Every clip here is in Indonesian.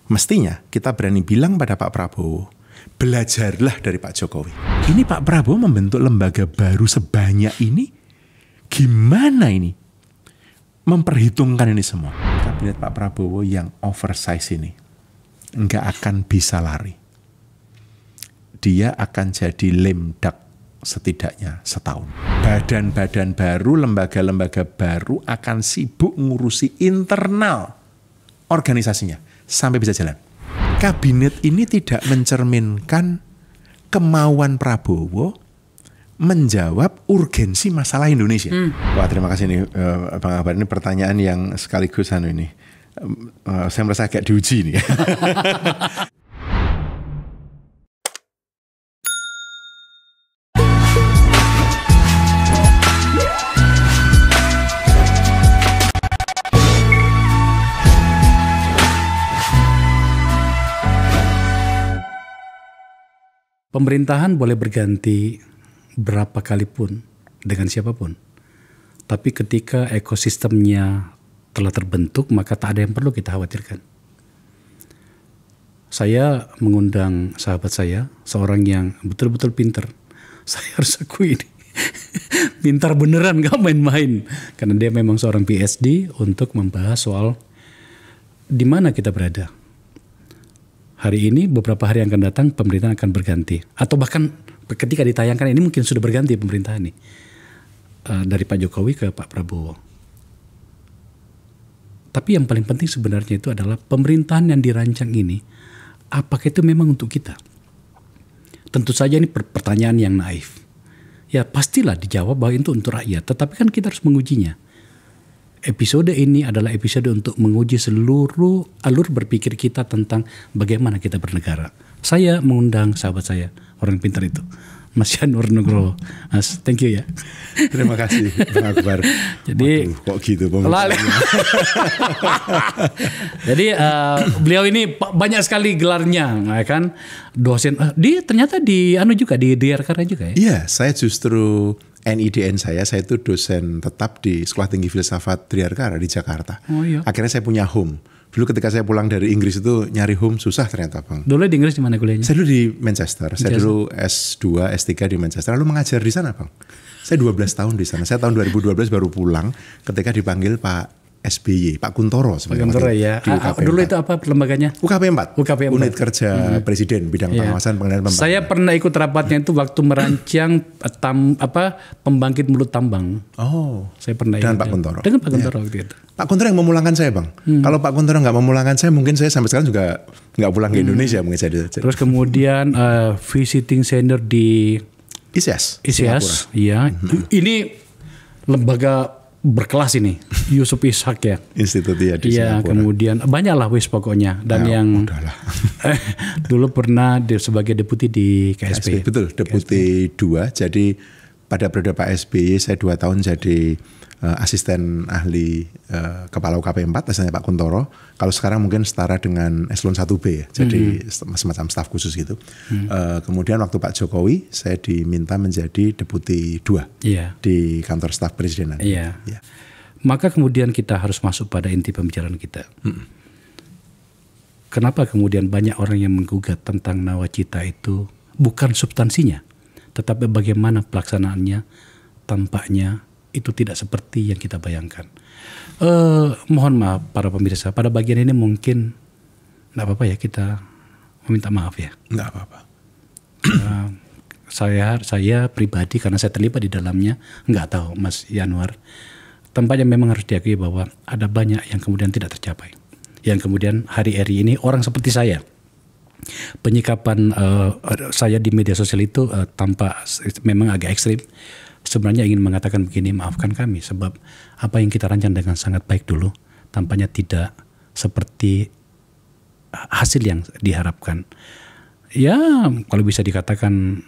Mestinya kita berani bilang pada Pak Prabowo, belajarlah dari Pak Jokowi. Ini Pak Prabowo membentuk lembaga baru sebanyak ini, gimana ini memperhitungkan ini semua? Kabinet Pak Prabowo yang oversize ini nggak akan bisa lari. Dia akan jadi lame duck setidaknya setahun. Badan-badan baru, lembaga-lembaga baru akan sibuk ngurusi internal organisasinya sampai bisa jalan. Kabinet ini tidak mencerminkan kemauan Prabowo menjawab urgensi masalah Indonesia. Wah, terima kasih nih Bang Akbar, ini pertanyaan yang sekaligus ini. Saya merasa agak diuji nih. Pemerintahan boleh berganti berapa kali pun dengan siapapun. Tapi ketika ekosistemnya telah terbentuk, maka tak ada yang perlu kita khawatirkan. Saya mengundang sahabat saya, seorang yang betul-betul pintar. Saya harus akui ini. Pintar beneran, gak main-main. Karena dia memang seorang PhD untuk membahas soal di mana kita berada. Hari ini, beberapa hari yang akan datang, pemerintahan akan berganti. Atau bahkan ketika ditayangkan ini mungkin sudah berganti pemerintahan ini. Dari Pak Jokowi ke Pak Prabowo. Tapi yang paling penting sebenarnya itu adalah pemerintahan yang dirancang ini, apakah itu memang untuk kita? Tentu saja ini pertanyaan yang naif. Ya pastilah dijawab bahwa itu untuk rakyat, tetapi kan kita harus mengujinya. Episode ini adalah episode untuk menguji seluruh alur berpikir kita tentang bagaimana kita bernegara. Saya mengundang sahabat saya, orang pintar itu, Mas Yanwar Nugroho. Mas, thank you ya. Terima kasih Bang Akbar. Jadi kok gitu Jadi beliau ini banyak sekali gelarnya, kan? Dosen. Dia ternyata di juga di Diarkara juga ya. Iya, saya justru NIDN saya itu dosen tetap di Sekolah Tinggi Filsafat Diarkara di Jakarta. Oh, iya. Akhirnya saya punya home. Dulu ketika saya pulang dari Inggris itu nyari home susah ternyata Bang. Dulu di Inggris di mana kuliahnya? Saya dulu di Manchester. Saya dulu S2, S3 di Manchester. Lalu mengajar di sana Bang. Saya 12 tahun di sana. Saya tahun 2012 baru pulang ketika dipanggil Pak SBY, Pak Kuntoro sebenarnya. Kuntoro ya. Dulu itu apa lembaganya? UKP 4. UKP 4. Unit Kerja Presiden bidang pengawasan pengendalian pembangunan. Saya pernah ikut rapatnya itu waktu merancang pembangkit mulut tambang. Oh. Saya pernah dengan Pak Kuntoro. Dengan Pak Kuntoro waktu itu. Pak Kuntoro yang memulangkan saya Bang. Kalau Pak Kuntoro nggak memulangkan saya, mungkin saya sampai sekarang juga nggak pulang ke Indonesia mungkin saya. Terus kemudian visiting senior di ISIAS. Iya. Ini lembaga berkelas ini, Yusuf Ishak ya. Institut ya di Singapura. Kemudian banyaklah wis pokoknya. Dan yang dulu pernah sebagai deputi di KSP. Betul, deputi 2. Jadi pada periode Pak SBY saya 2 tahun jadi asisten ahli kepala UKP 4, asalnya Pak Kuntoro. Kalau sekarang mungkin setara dengan eselon 1B ya, jadi semacam staf khusus gitu. Kemudian waktu Pak Jokowi saya diminta menjadi deputi 2 di kantor staf presidenan. Iya. Maka kemudian kita harus masuk pada inti pembicaraan kita. Kenapa kemudian banyak orang yang menggugat tentang nawacita itu bukan substansinya, tetapi bagaimana pelaksanaannya tampaknya itu tidak seperti yang kita bayangkan. Mohon maaf para pemirsa, pada bagian ini mungkin nggak apa-apa ya kita meminta maaf ya. Nggak apa-apa. Saya pribadi karena saya terlibat di dalamnya, nggak tahu Mas Yanwar. Tampaknya memang harus diakui bahwa ada banyak yang kemudian tidak tercapai. Yang kemudian hari-hari ini orang seperti saya, penyikapan saya di media sosial itu tampak memang agak ekstrim. Sebenarnya ingin mengatakan begini, maafkan kami sebab apa yang kita rancang dengan sangat baik dulu tampaknya tidak seperti hasil yang diharapkan. Ya kalau bisa dikatakan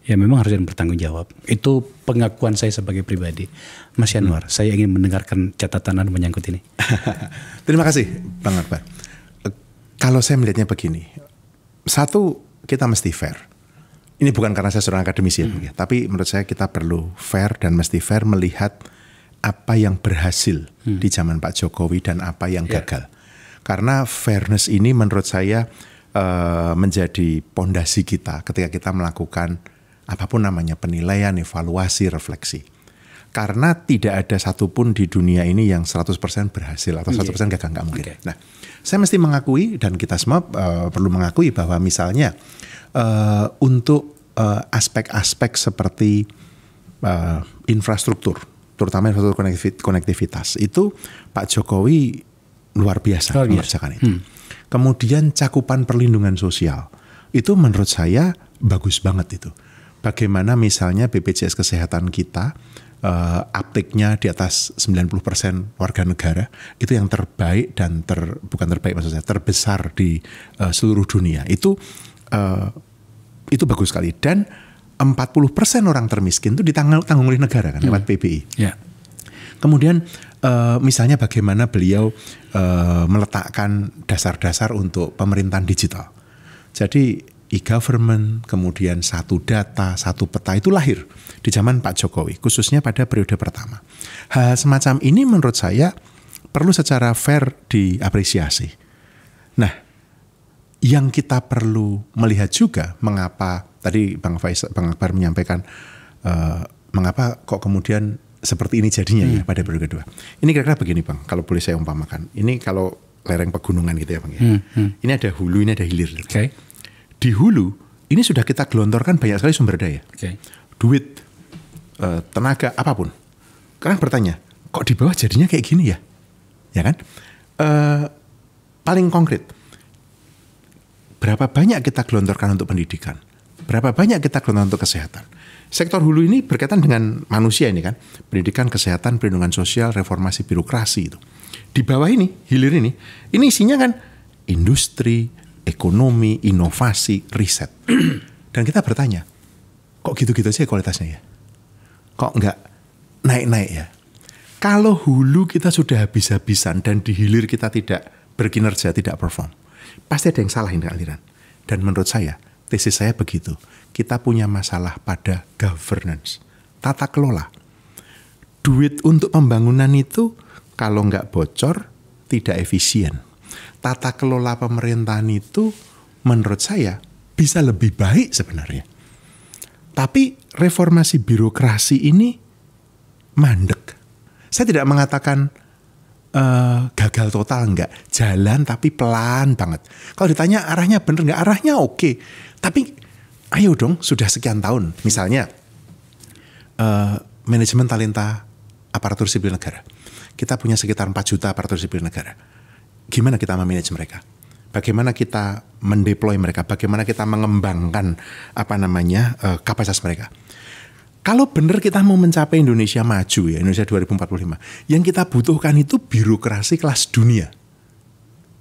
ya memang harus bertanggung jawab. Itu pengakuan saya sebagai pribadi. Mas Yanwar, saya ingin mendengarkan catatan Anda menyangkut ini. Terima kasih Bang Akbar. Kalau saya melihatnya begini, satu kita mesti fair. Ini bukan karena saya seorang akademisi ya, tapi menurut saya kita perlu fair dan mesti fair melihat apa yang berhasil di zaman Pak Jokowi dan apa yang gagal. Karena fairness ini menurut saya menjadi pondasi kita ketika kita melakukan apapun namanya penilaian, evaluasi, refleksi. Karena tidak ada satupun di dunia ini yang 100% berhasil atau 100% gagal, nggak mungkin. Okay. Nah, saya mesti mengakui dan kita semua perlu mengakui bahwa misalnya untuk aspek-aspek seperti infrastruktur, terutama infrastruktur konektivitas, itu Pak Jokowi luar biasa mengerjakan itu. Kemudian cakupan perlindungan sosial, itu menurut saya bagus banget itu. Bagaimana misalnya BPJS Kesehatan kita, uptake-nya di atas 90% warga negara, itu yang terbaik dan bukan terbaik maksud saya, terbesar di seluruh dunia. Itu bagus sekali. Dan 40% orang termiskin itu ditanggung oleh negara kan, lewat PBI. Yeah. Kemudian misalnya bagaimana beliau meletakkan dasar-dasar untuk pemerintahan digital. Jadi e-government, kemudian satu data, satu peta itu lahir di zaman Pak Jokowi, khususnya pada periode pertama. Hal semacam ini menurut saya perlu secara fair diapresiasi. Nah, yang kita perlu melihat juga mengapa tadi Bang Akbar menyampaikan mengapa kok kemudian seperti ini jadinya ya pada periode kedua. Ini kira-kira begini Bang, kalau boleh saya umpamakan. Ini kalau lereng pegunungan gitu ya Bang ya. Ini ada hulu, ini ada hilir. Okay. Di hulu ini sudah kita gelontorkan banyak sekali sumber daya. Okay. Duit, tenaga, apapun. Sekarang bertanya, kok di bawah jadinya kayak gini ya? Ya kan? Paling konkret, berapa banyak kita gelontorkan untuk pendidikan? Berapa banyak kita gelontorkan untuk kesehatan? Sektor hulu ini berkaitan dengan manusia ini kan. Pendidikan, kesehatan, perlindungan sosial, reformasi birokrasi itu. Di bawah ini, hilir ini isinya kan industri, ekonomi, inovasi, riset. Dan kita bertanya, kok gitu-gitu aja kualitasnya ya? Kok nggak naik-naik ya? Kalau hulu kita sudah habis-habisan dan di hilir kita tidak berkinerja, tidak perform, pasti ada yang salah dengan aliran. Dan menurut saya, tesis saya begitu. Kita punya masalah pada governance, tata kelola. Duit untuk pembangunan itu kalau nggak bocor, tidak efisien. Tata kelola pemerintahan itu menurut saya bisa lebih baik sebenarnya. Tapi reformasi birokrasi ini mandek. Saya tidak mengatakan gagal total, enggak. Jalan tapi pelan banget. Kalau ditanya arahnya bener nggak, arahnya oke. Tapi ayo dong, sudah sekian tahun. Misalnya manajemen talenta aparatur sipil negara. Kita punya sekitar 4 juta aparatur sipil negara. Gimana kita memanage mereka? Bagaimana kita mendeploy mereka? Bagaimana kita mengembangkan kapasitas mereka? Kalau benar kita mau mencapai Indonesia maju ya, Indonesia 2045, yang kita butuhkan itu birokrasi kelas dunia.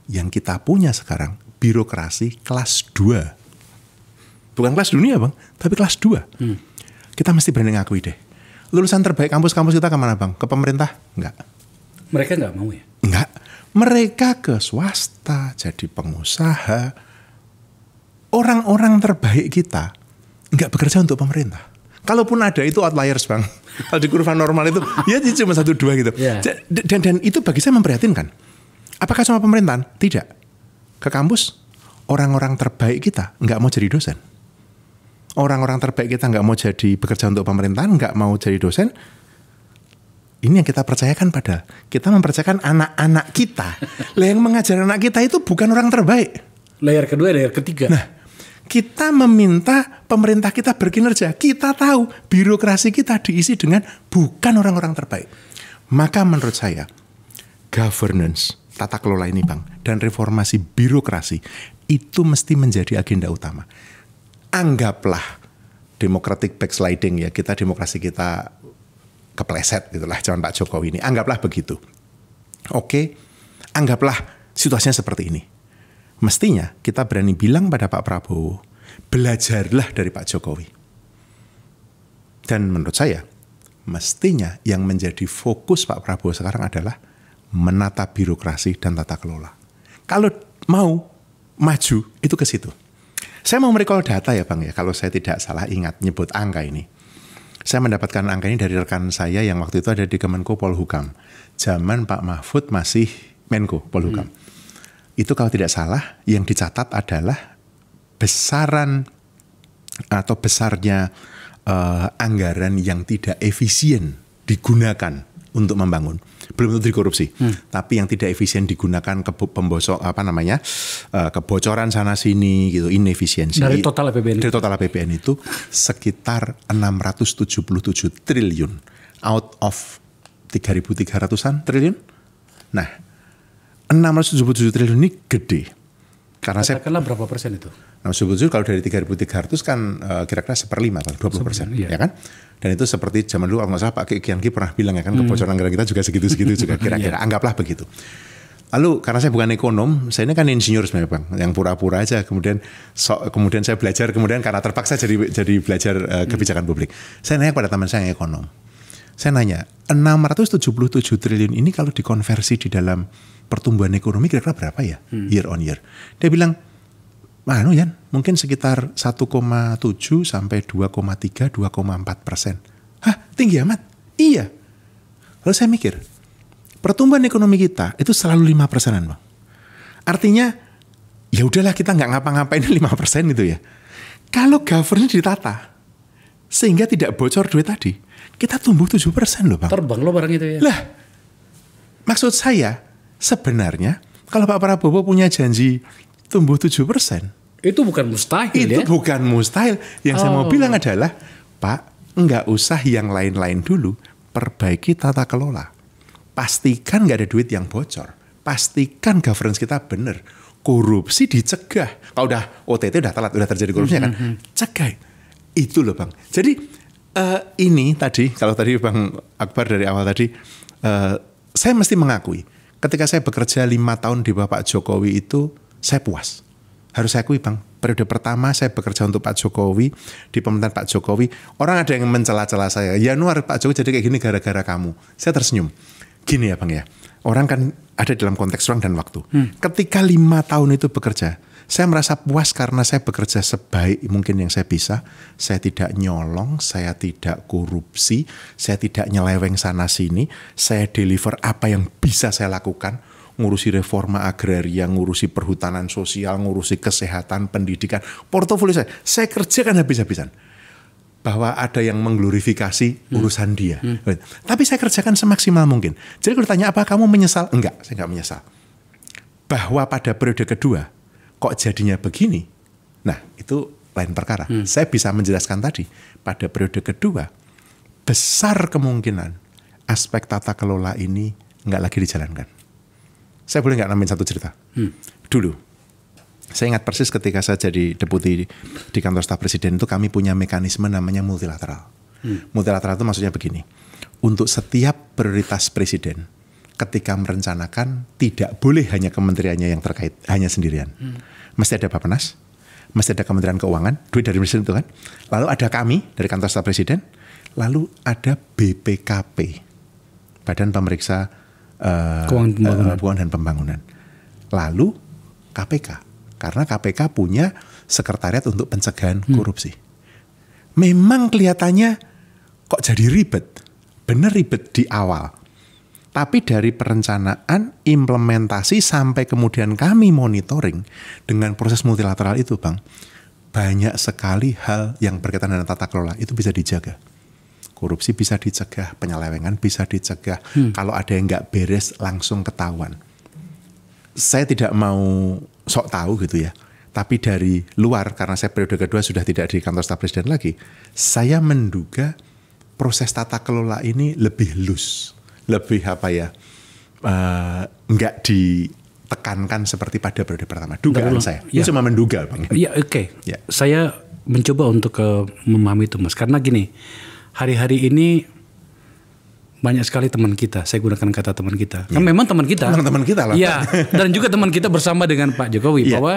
Yang kita punya sekarang birokrasi kelas 2. Bukan kelas dunia Bang, tapi kelas 2. Kita mesti berani ngakui deh. Lulusan terbaik kampus-kampus kita kemana Bang? Ke pemerintah? Enggak. Mereka nggak mau ya? Enggak. Mereka ke swasta, jadi pengusaha. Orang-orang terbaik kita enggak bekerja untuk pemerintah. Kalaupun ada itu outliers Bang. Kalau di kurva normal itu ya cuma 1-2 gitu. Yeah. Dan itu bagi saya memprihatinkan. Apakah cuma pemerintahan? Tidak. Ke kampus, orang-orang terbaik kita nggak mau jadi dosen. Orang-orang terbaik kita nggak mau jadi bekerja untuk pemerintahan, nggak mau jadi dosen. Ini yang kita percayakan pada. Kita mempercayakan anak-anak kita. Yang mengajar anak kita itu bukan orang terbaik. Layer kedua, layer ketiga. Nah, kita meminta pemerintah kita berkinerja. Kita tahu birokrasi kita diisi dengan bukan orang-orang terbaik. Maka menurut saya, governance, tata kelola ini Bang, dan reformasi birokrasi itu mesti menjadi agenda utama. Anggaplah democratic backsliding ya, demokrasi kita kepleset gitulah zaman Pak Jokowi ini. Anggaplah begitu. Oke, anggaplah situasinya seperti ini. Mestinya kita berani bilang pada Pak Prabowo, belajarlah dari Pak Jokowi. Dan menurut saya, mestinya yang menjadi fokus Pak Prabowo sekarang adalah menata birokrasi dan tata kelola. Kalau mau maju, itu ke situ. Saya mau merecall data ya Bang ya, kalau saya tidak salah ingat nyebut angka ini. Saya mendapatkan angka ini dari rekan saya yang waktu itu ada di Kemenko Polhukam. Zaman Pak Mahfud masih Menko Polhukam. itu kalau tidak salah yang dicatat adalah besaran atau besarnya anggaran yang tidak efisien digunakan untuk membangun. Belum tentu dikorupsi, tapi yang tidak efisien digunakan kebocoran sana sini gitu, inefisiensi. Dari total APBN. Dari total APBN itu sekitar 677 triliun out of 3.300-an triliun. Nah, 677 triliun ini gede. Karena katakanlah berapa persen itu? 677 kalau dari 3.300 kan kira-kira 1/5, 20%, ya kan? Dan itu seperti zaman dulu kalau nggak salah Pak Kianki pernah bilang ya kan, kebocoran anggaran kita juga segitu-segitu juga kira-kira, anggaplah begitu. Lalu karena saya bukan ekonom, saya ini kan insinyur sebenarnya Bang, yang pura-pura aja. Kemudian saya belajar, kemudian karena terpaksa jadi belajar kebijakan publik. Saya nanya pada teman saya yang ekonom. Saya nanya, 677 triliun ini kalau dikonversi di dalam pertumbuhan ekonomi kira-kira berapa ya year on year? Dia bilang, Yan, mungkin sekitar 1,7 sampai 2,3, 2,4%. Hah, tinggi amat? Iya. Lalu saya mikir, pertumbuhan ekonomi kita itu selalu 5%-an, Bang. Artinya, ya udahlah kita nggak ngapa-ngapain 5% itu ya. Kalau governance ditata, sehingga tidak bocor duit tadi, kita tumbuh 7% loh, Bang. Terbang loh barang itu ya. Lah, maksud saya, sebenarnya kalau Pak Prabowo punya janji tumbuh 7%. Itu bukan mustahil itu bukan mustahil. Yang saya mau bilang adalah, Pak, nggak usah yang lain-lain dulu. Perbaiki tata kelola. Pastikan nggak ada duit yang bocor. Pastikan governance kita benar. Korupsi dicegah. Kalau udah OTT udah telat, udah terjadi korupsinya kan. Cegah. Itu loh Bang. Jadi ini tadi, kalau tadi Bang Akbar dari awal tadi, saya mesti mengakui. Ketika saya bekerja 5 tahun di bawah Pak Jokowi itu, saya puas. Harus saya akui Bang, periode pertama saya bekerja untuk Pak Jokowi, di pemerintahan Pak Jokowi, orang ada yang mencela-cela saya. Yanuar, Pak Jokowi jadi kayak gini gara-gara kamu. Saya tersenyum. Gini ya Bang ya, orang kan ada dalam konteks ruang dan waktu. Ketika 5 tahun itu bekerja, saya merasa puas karena saya bekerja sebaik mungkin yang saya bisa. Saya tidak nyolong, saya tidak korupsi, saya tidak nyeleweng sana-sini. Saya deliver apa yang bisa saya lakukan. Ngurusi reforma agraria, ngurusi perhutanan sosial, ngurusi kesehatan, pendidikan. Portofolio saya kerjakan habis-habisan. Bahwa ada yang mengglorifikasi urusan dia. Tapi saya kerjakan semaksimal mungkin. Jadi kalau ditanya apa kamu menyesal? Enggak, saya enggak menyesal. Bahwa pada periode kedua, kok jadinya begini? Nah, itu lain perkara. Saya bisa menjelaskan tadi, pada periode kedua, besar kemungkinan aspek tata kelola ini nggak lagi dijalankan. Saya boleh nggak nambahin satu cerita? Dulu, saya ingat persis ketika saya jadi deputi di kantor staf presiden itu kami punya mekanisme namanya multilateral. Multilateral itu maksudnya begini, untuk setiap prioritas presiden, ketika merencanakan tidak boleh hanya kementeriannya yang terkait, hanya sendirian. Mesti ada Bappenas, mesti ada Kementerian Keuangan, duit dari presiden itu kan. Lalu ada kami dari kantor staf presiden, lalu ada BPKP, Badan Pemeriksa Keuangan dan Pembangunan. Lalu KPK, karena KPK punya sekretariat untuk pencegahan korupsi. Memang kelihatannya kok jadi ribet, bener ribet di awal. Tapi dari perencanaan, implementasi, sampai kemudian kami monitoring dengan proses multilateral itu Bang, banyak sekali hal yang berkaitan dengan tata kelola itu bisa dijaga. Korupsi bisa dicegah, penyelewengan bisa dicegah. Kalau ada yang nggak beres langsung ketahuan. Saya tidak mau sok tahu gitu ya. Tapi dari luar, karena saya periode kedua sudah tidak di kantor staf presiden lagi, saya menduga proses tata kelola ini lebih loose. Lebih nggak ditekankan seperti pada periode pertama. Dugaan saya. Ini cuma menduga Bang. Iya, oke. Ya. Saya mencoba untuk memahami itu Mas. Karena gini, hari-hari ini banyak sekali teman kita. Saya gunakan kata teman kita. Kan memang teman kita. Teman kita lah. Iya. Dan juga teman kita bersama dengan Pak Jokowi. Bahwa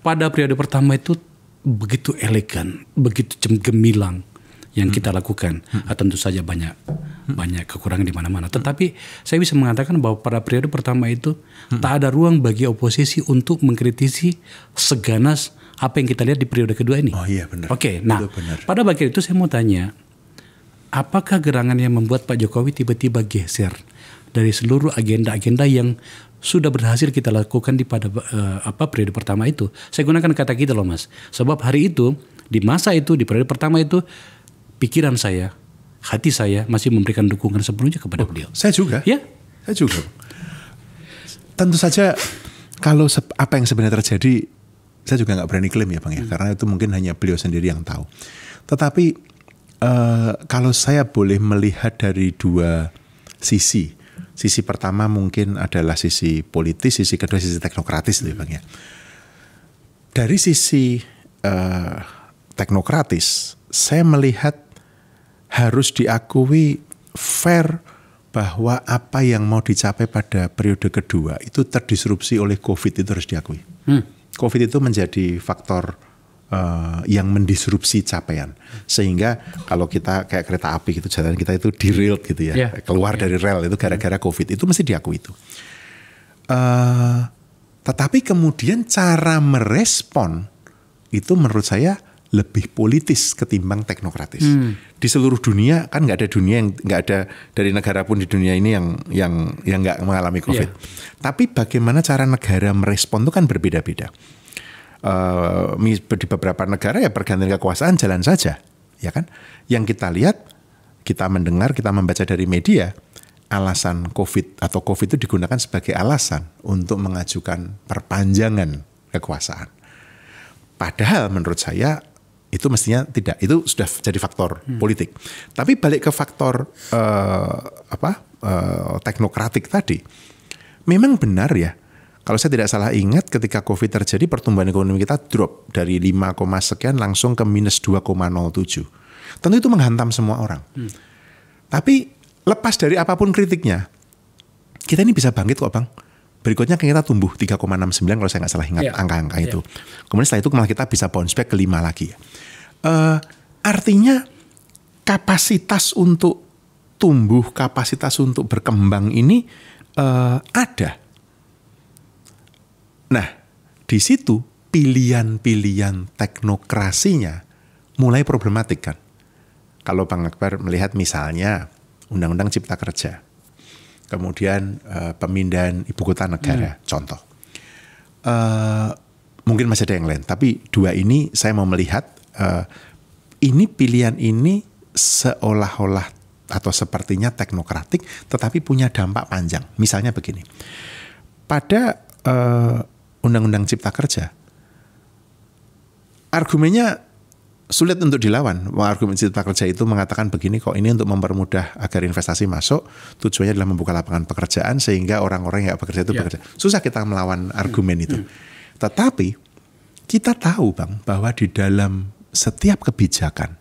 pada periode pertama itu begitu elegan, begitu gemilang yang kita lakukan. Tentu saja banyak kekurangan di mana-mana. Tetapi saya bisa mengatakan bahwa pada periode pertama itu tak ada ruang bagi oposisi untuk mengkritisi seganas apa yang kita lihat di periode kedua ini. Oh iya benar. Oke, nah pada bagian itu saya mau tanya, apakah gerangan yang membuat Pak Jokowi tiba-tiba geser dari seluruh agenda-agenda yang sudah berhasil kita lakukan di pada periode pertama itu. Saya gunakan kata kita loh Mas. Sebab hari itu, di masa itu, di periode pertama itu, pikiran saya, hati saya masih memberikan dukungan sepenuhnya kepada beliau. Saya juga. Ya. Saya juga. Tentu saja kalau apa yang sebenarnya terjadi, saya juga nggak berani klaim ya Bang ya, karena itu mungkin hanya beliau sendiri yang tahu. Tetapi kalau saya boleh melihat dari dua sisi. Sisi pertama mungkin adalah sisi politis, sisi kedua sisi teknokratis ya Bang ya. Dari sisi teknokratis, saya melihat harus diakui fair bahwa apa yang mau dicapai pada periode kedua itu terdisrupsi oleh COVID, itu harus diakui. COVID itu menjadi faktor yang mendisrupsi capaian. Sehingga kalau kita kayak kereta api gitu, jalan kita itu derailed gitu ya, keluar dari rel itu gara-gara COVID, itu mesti diakui itu. Tetapi kemudian cara merespon itu menurut saya lebih politis ketimbang teknokratis. Di seluruh dunia kan nggak ada dunia yang nggak ada dari negara pun di dunia ini yang nggak mengalami COVID. Tapi bagaimana cara negara merespon itu kan berbeda-beda. Di beberapa negara ya pergantian kekuasaan jalan saja, ya kan? Yang kita lihat, kita mendengar, kita membaca dari media, alasan COVID atau COVID itu digunakan sebagai alasan untuk mengajukan perpanjangan kekuasaan. Padahal menurut saya itu mestinya tidak, itu sudah jadi faktor politik. Tapi balik ke faktor teknokratik tadi, memang benar ya. Kalau saya tidak salah ingat ketika COVID terjadi pertumbuhan ekonomi kita drop dari 5, sekian langsung ke minus 2,07. Tentu itu menghantam semua orang. Tapi lepas dari apapun kritiknya, kita ini bisa bangkit kok Bang. Berikutnya kita tumbuh 3,69 kalau saya nggak salah ingat angka-angka itu. Kemudian setelah itu malah kita bisa bounce back ke 5 lagi. Artinya kapasitas untuk tumbuh, kapasitas untuk berkembang ini ada. Nah, di situ pilihan-pilihan teknokrasinya mulai problematik kan. Kalau Bang Akbar melihat misalnya Undang-Undang Cipta Kerja, kemudian pemindahan ibu kota negara, contoh. Mungkin masih ada yang lain, tapi dua ini saya mau melihat ini pilihan ini seolah-olah atau sepertinya teknokratik, tetapi punya dampak panjang. Misalnya begini, pada Undang-Undang Cipta Kerja, argumennya sulit untuk dilawan. Argumen Cipta Kerja itu mengatakan begini kok, ini untuk mempermudah agar investasi masuk, tujuannya adalah membuka lapangan pekerjaan sehingga orang-orang yang gak bekerja itu bekerja. Susah kita melawan argumen itu. Tetapi kita tahu Bang, bahwa di dalam setiap kebijakan,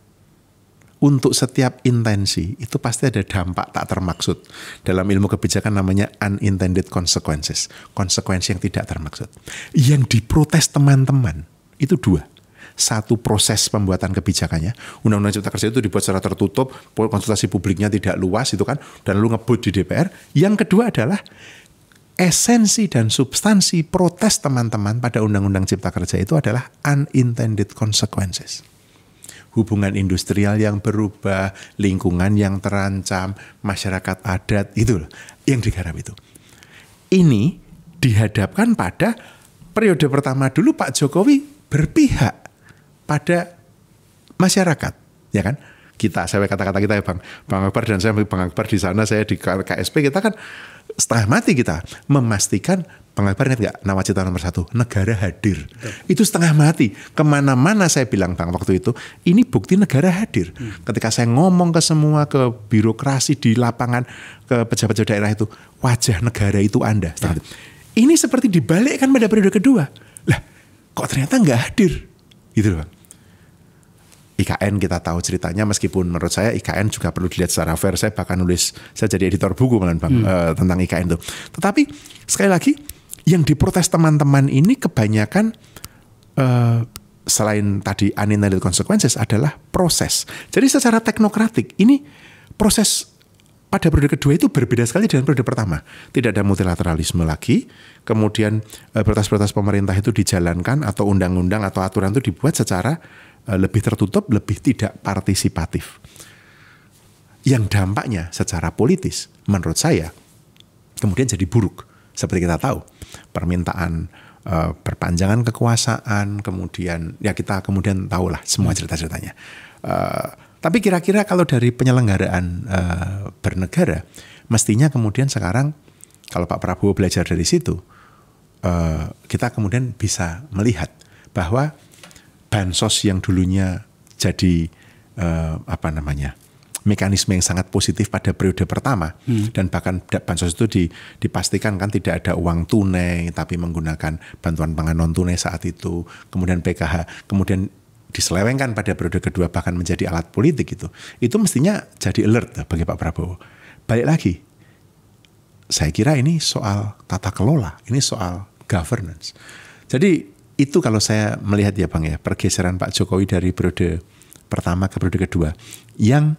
untuk setiap intensi itu pasti ada dampak tak termaksud. Dalam ilmu kebijakan namanya unintended consequences, konsekuensi yang tidak termaksud. Yang diprotes teman-teman itu dua. Satu, proses pembuatan kebijakannya. Undang-Undang Cipta Kerja itu dibuat secara tertutup, konsultasi publiknya tidak luas itu kan, dan lalu ngebut di DPR. Yang kedua adalah esensi dan substansi protes teman-teman pada Undang-Undang Cipta Kerja itu adalah unintended consequences. Hubungan industrial yang berubah, lingkungan yang terancam, masyarakat adat, itu loh yang digarap itu. Ini dihadapkan pada periode pertama dulu Pak Jokowi berpihak pada masyarakat, ya kan? Saya kata-kata kita ya Bang Akbar dan saya, Bang Akbar di sana, saya di KSP, kita kan setengah mati kita memastikan. Bang Akbar ingat gak nawacita nomor 1? Negara hadir. Itu setengah mati. Kemana-mana saya bilang Bang waktu itu, ini bukti negara hadir. Ketika saya ngomong ke semua, ke birokrasi di lapangan, ke pejabat-pejabat daerah itu, wajah negara itu Anda. Ini seperti dibalikkan pada periode kedua. Lah, kok ternyata nggak hadir? Gitu loh Bang. IKN kita tahu ceritanya, meskipun menurut saya IKN juga perlu dilihat secara fair. Saya bahkan nulis, saya jadi editor buku Bang, tentang IKN itu. Tetapi sekali lagi, yang diprotes teman-teman ini kebanyakan selain tadi unintended consequences adalah proses. Jadi secara teknokratik ini proses pada periode kedua itu berbeda sekali dengan periode pertama. Tidak ada multilateralisme lagi. Kemudian prioritas-prioritas pemerintah itu dijalankan, atau undang-undang atau aturan itu dibuat secara lebih tertutup, lebih tidak partisipatif. Yang dampaknya secara politis menurut saya kemudian jadi buruk. seperti kita tahu, permintaan perpanjangan kekuasaan, kemudian ya kita kemudian tahulah semua cerita-ceritanya. Tapi kira-kira kalau dari penyelenggaraan bernegara, mestinya kemudian sekarang kalau Pak Prabowo belajar dari situ, kita kemudian bisa melihat bahwa bansos yang dulunya jadi mekanisme yang sangat positif pada periode pertama, dan bahkan bansos itu dipastikan kan tidak ada uang tunai tapi menggunakan bantuan pangan non tunai saat itu, kemudian PKH, kemudian diselewengkan pada periode kedua bahkan menjadi alat politik itu mestinya jadi alert bagi Pak Prabowo. Balik lagi, saya kira ini soal tata kelola, ini soal governance. Jadi itu kalau saya melihat ya Bang ya, pergeseran Pak Jokowi dari periode pertama ke periode kedua, yang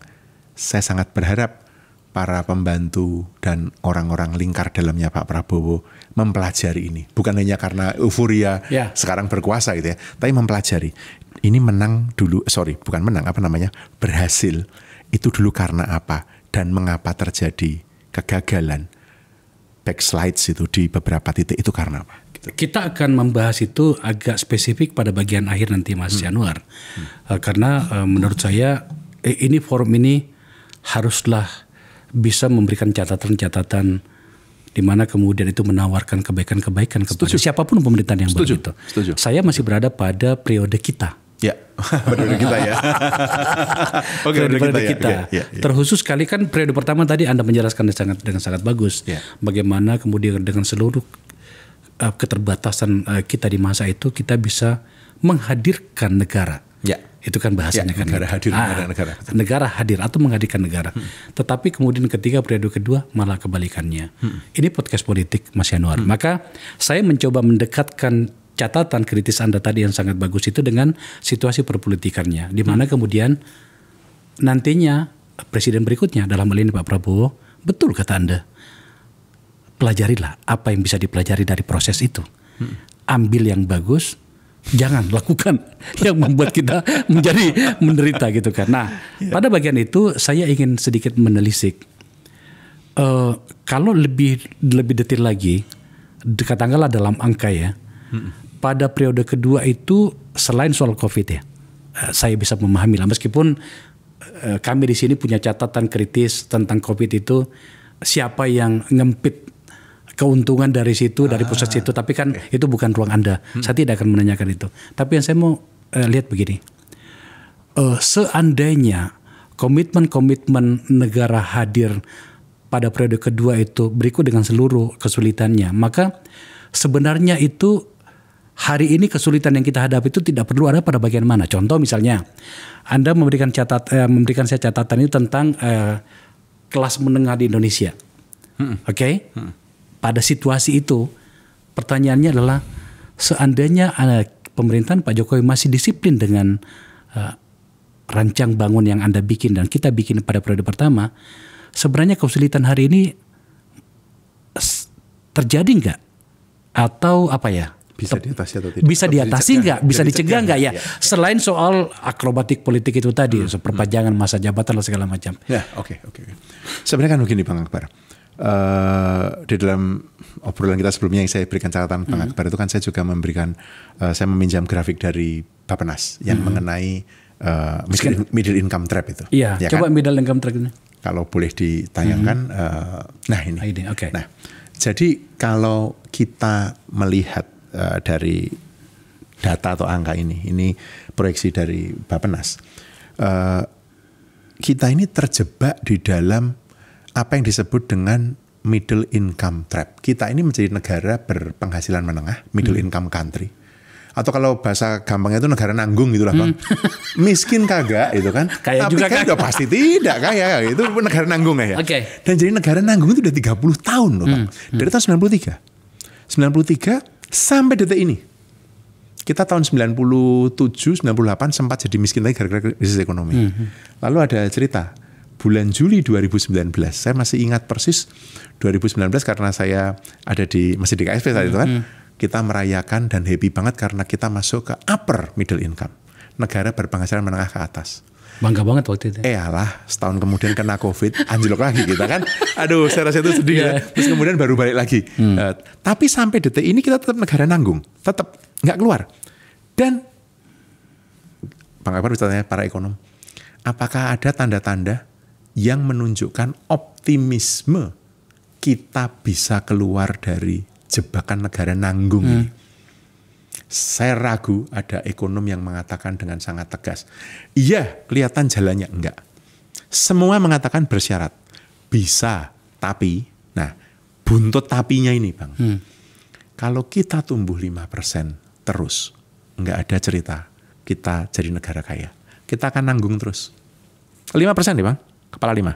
saya sangat berharap para pembantu dan orang-orang lingkar dalamnya Pak Prabowo mempelajari ini. Bukan hanya karena euforia sekarang berkuasa gitu ya, tapi mempelajari. Ini berhasil itu dulu karena apa dan mengapa terjadi kegagalan, backslides itu di beberapa titik itu karena apa? Kita akan membahas itu agak spesifik pada bagian akhir nanti Mas Yanuar. Karena menurut saya ini forum ini haruslah bisa memberikan catatan-catatan di mana kemudian itu menawarkan kebaikan-kebaikan kepada siapapun pemerintahan yang baru itu. Saya masih berada pada periode kita. Ya, periode kita ya. Periode kita. Terkhusus sekali kan periode pertama tadi Anda menjelaskan dengan sangat bagus. Bagaimana kemudian dengan seluruh keterbatasan kita di masa itu kita bisa menghadirkan negara. Itu kan bahasanya kan. Negara hadir atau menghadirkan negara. Tetapi kemudian ketika periode kedua malah kebalikannya. Ini podcast politik Mas Yanuar. Maka saya mencoba mendekatkan catatan kritis Anda tadi yang sangat bagus itu dengan situasi perpolitikannya. Di mana kemudian nantinya presiden berikutnya dalam hal ini Pak Prabowo, betul kata Anda, pelajarilah apa yang bisa dipelajari dari proses itu. Ambil yang bagus, jangan lakukan yang membuat kita menjadi menderita gitu kan. Nah, pada bagian itu saya ingin sedikit menelisik. Kalau lebih detail lagi, katakanlah dalam angka ya, pada periode kedua itu selain soal COVID ya, saya bisa memahami lah meskipun kami di sini punya catatan kritis tentang COVID itu, siapa yang ngempit keuntungan dari situ, dari proses itu, tapi kan itu bukan ruang Anda. Saya tidak akan menanyakan itu. Tapi yang saya mau lihat begini, seandainya komitmen negara hadir pada periode kedua itu berikut dengan seluruh kesulitannya, maka sebenarnya itu hari ini kesulitan yang kita hadapi itu tidak perlu ada pada bagian mana. Contoh misalnya, Anda memberikan saya catatan itu tentang kelas menengah di Indonesia. Pada situasi itu, pertanyaannya adalah seandainya pemerintahan Pak Jokowi masih disiplin dengan rancang bangun yang Anda bikin dan kita bikin pada periode pertama, sebenarnya kesulitan hari ini terjadi nggak? Atau apa ya? Bisa diatasi atau tidak? Bisa diatasi nggak? Bisa dicegah nggak ya? Selain soal akrobatik politik itu tadi, perpanjangan masa jabatan dan segala macam. Ya, oke. Sebenarnya kan begini Bang Akbar. Di dalam obrolan kita sebelumnya yang saya berikan catatan Bang Akbar itu kan saya juga memberikan, saya meminjam grafik dari Bappenas yang mengenai middle income trap itu. Iya, ya coba kan? Middle income trap ini. Kalau boleh ditayangkan, nah ini. Nah, jadi kalau kita melihat dari data atau angka ini proyeksi dari Bappenas, kita ini terjebak di dalam apa yang disebut dengan middle income trap. Kita ini menjadi negara berpenghasilan menengah, middle income country. Atau kalau bahasa gampangnya itu negara nanggung gitu lah Bang. Miskin kagak itu kan. Kaya tapi juga kan udah pasti tidak kaya. Itu negara nanggung ya. Okay. Dan jadi negara nanggung itu udah 30 tahun loh Bang. Dari tahun 93 sampai detik ini. Kita tahun 97, 98 sempat jadi miskin lagi gara-gara krisis ekonomi. Lalu ada cerita. Bulan Juli 2019, saya masih ingat persis 2019 karena saya ada masih di KSP saat itu kan, kita merayakan dan happy banget karena kita masuk ke upper middle income, negara berpenghasilan menengah ke atas. Bangga banget waktu itu. Alah, setahun kemudian kena COVID, anjlok lagi kita kan. Aduh, saya rasa itu sedih ya. Terus kemudian baru balik lagi. Tapi sampai detik ini kita tetap negara nanggung, tetap nggak keluar. Dan Bang Akbar bisa tanya para ekonom, apakah ada tanda-tanda yang menunjukkan optimisme kita bisa keluar dari jebakan negara nanggung ini? Saya ragu ada ekonom yang mengatakan dengan sangat tegas, iya kelihatan jalannya. Enggak. Semua mengatakan bersyarat. Bisa, tapi, nah buntut tapinya ini Bang. Kalau kita tumbuh 5% terus, enggak ada cerita kita jadi negara kaya. Kita akan nanggung terus. 5% nih Bang, kepala 5.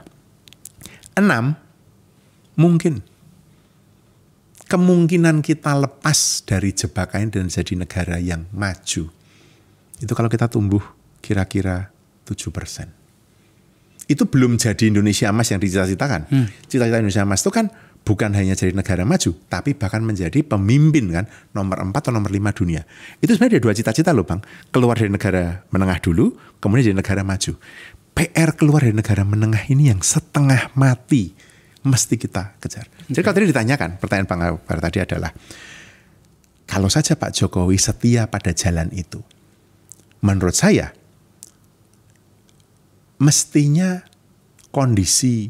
6, mungkin. Kemungkinan kita lepas dari jebakan dan jadi negara yang maju. Itu kalau kita tumbuh kira-kira 7%. Itu belum jadi Indonesia Emas yang dicita-citakan. Cita-cita Indonesia Emas itu kan bukan hanya jadi negara maju, tapi bahkan menjadi pemimpin kan, nomor 4 atau nomor 5 dunia. Itu sebenarnya ada 2 cita-cita loh Bang. Keluar dari negara menengah dulu, kemudian jadi negara maju. PR keluar dari negara menengah ini yang setengah mati mesti kita kejar. Jadi kalau tadi ditanyakan, pertanyaan Bang Akbar tadi adalah, kalau saja Pak Jokowi setia pada jalan itu, menurut saya, mestinya kondisi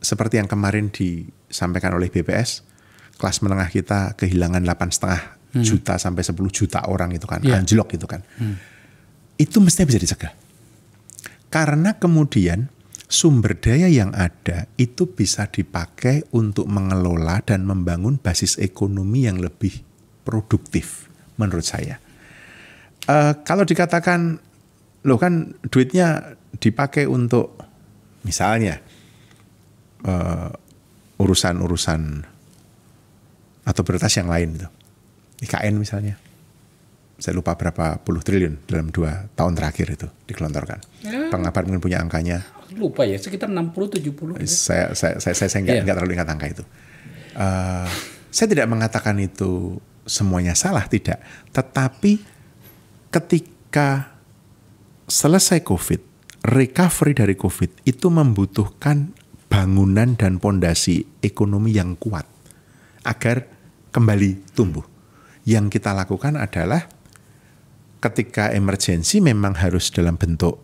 seperti yang kemarin disampaikan oleh BPS, kelas menengah kita kehilangan 8,5 juta sampai 10 juta orang itu kan, anjlok itu kan. Itu mestinya bisa dicegah. Karena kemudian sumber daya yang ada itu bisa dipakai untuk mengelola dan membangun basis ekonomi yang lebih produktif menurut saya. Kalau dikatakan, loh kan duitnya dipakai untuk misalnya urusan-urusan atau prioritas yang lain gitu. IKN misalnya. Saya lupa berapa puluh triliun dalam 2 tahun terakhir itu digelontorkan. Bang Akbar mungkin punya angkanya. Lupa ya, sekitar 60-70. Saya nggak terlalu ingat angka itu. Saya tidak mengatakan itu semuanya salah, tidak. Tetapi ketika selesai COVID, recovery dari COVID itu membutuhkan bangunan dan pondasi ekonomi yang kuat agar kembali tumbuh. Yang kita lakukan adalah ketika emergensi memang harus dalam bentuk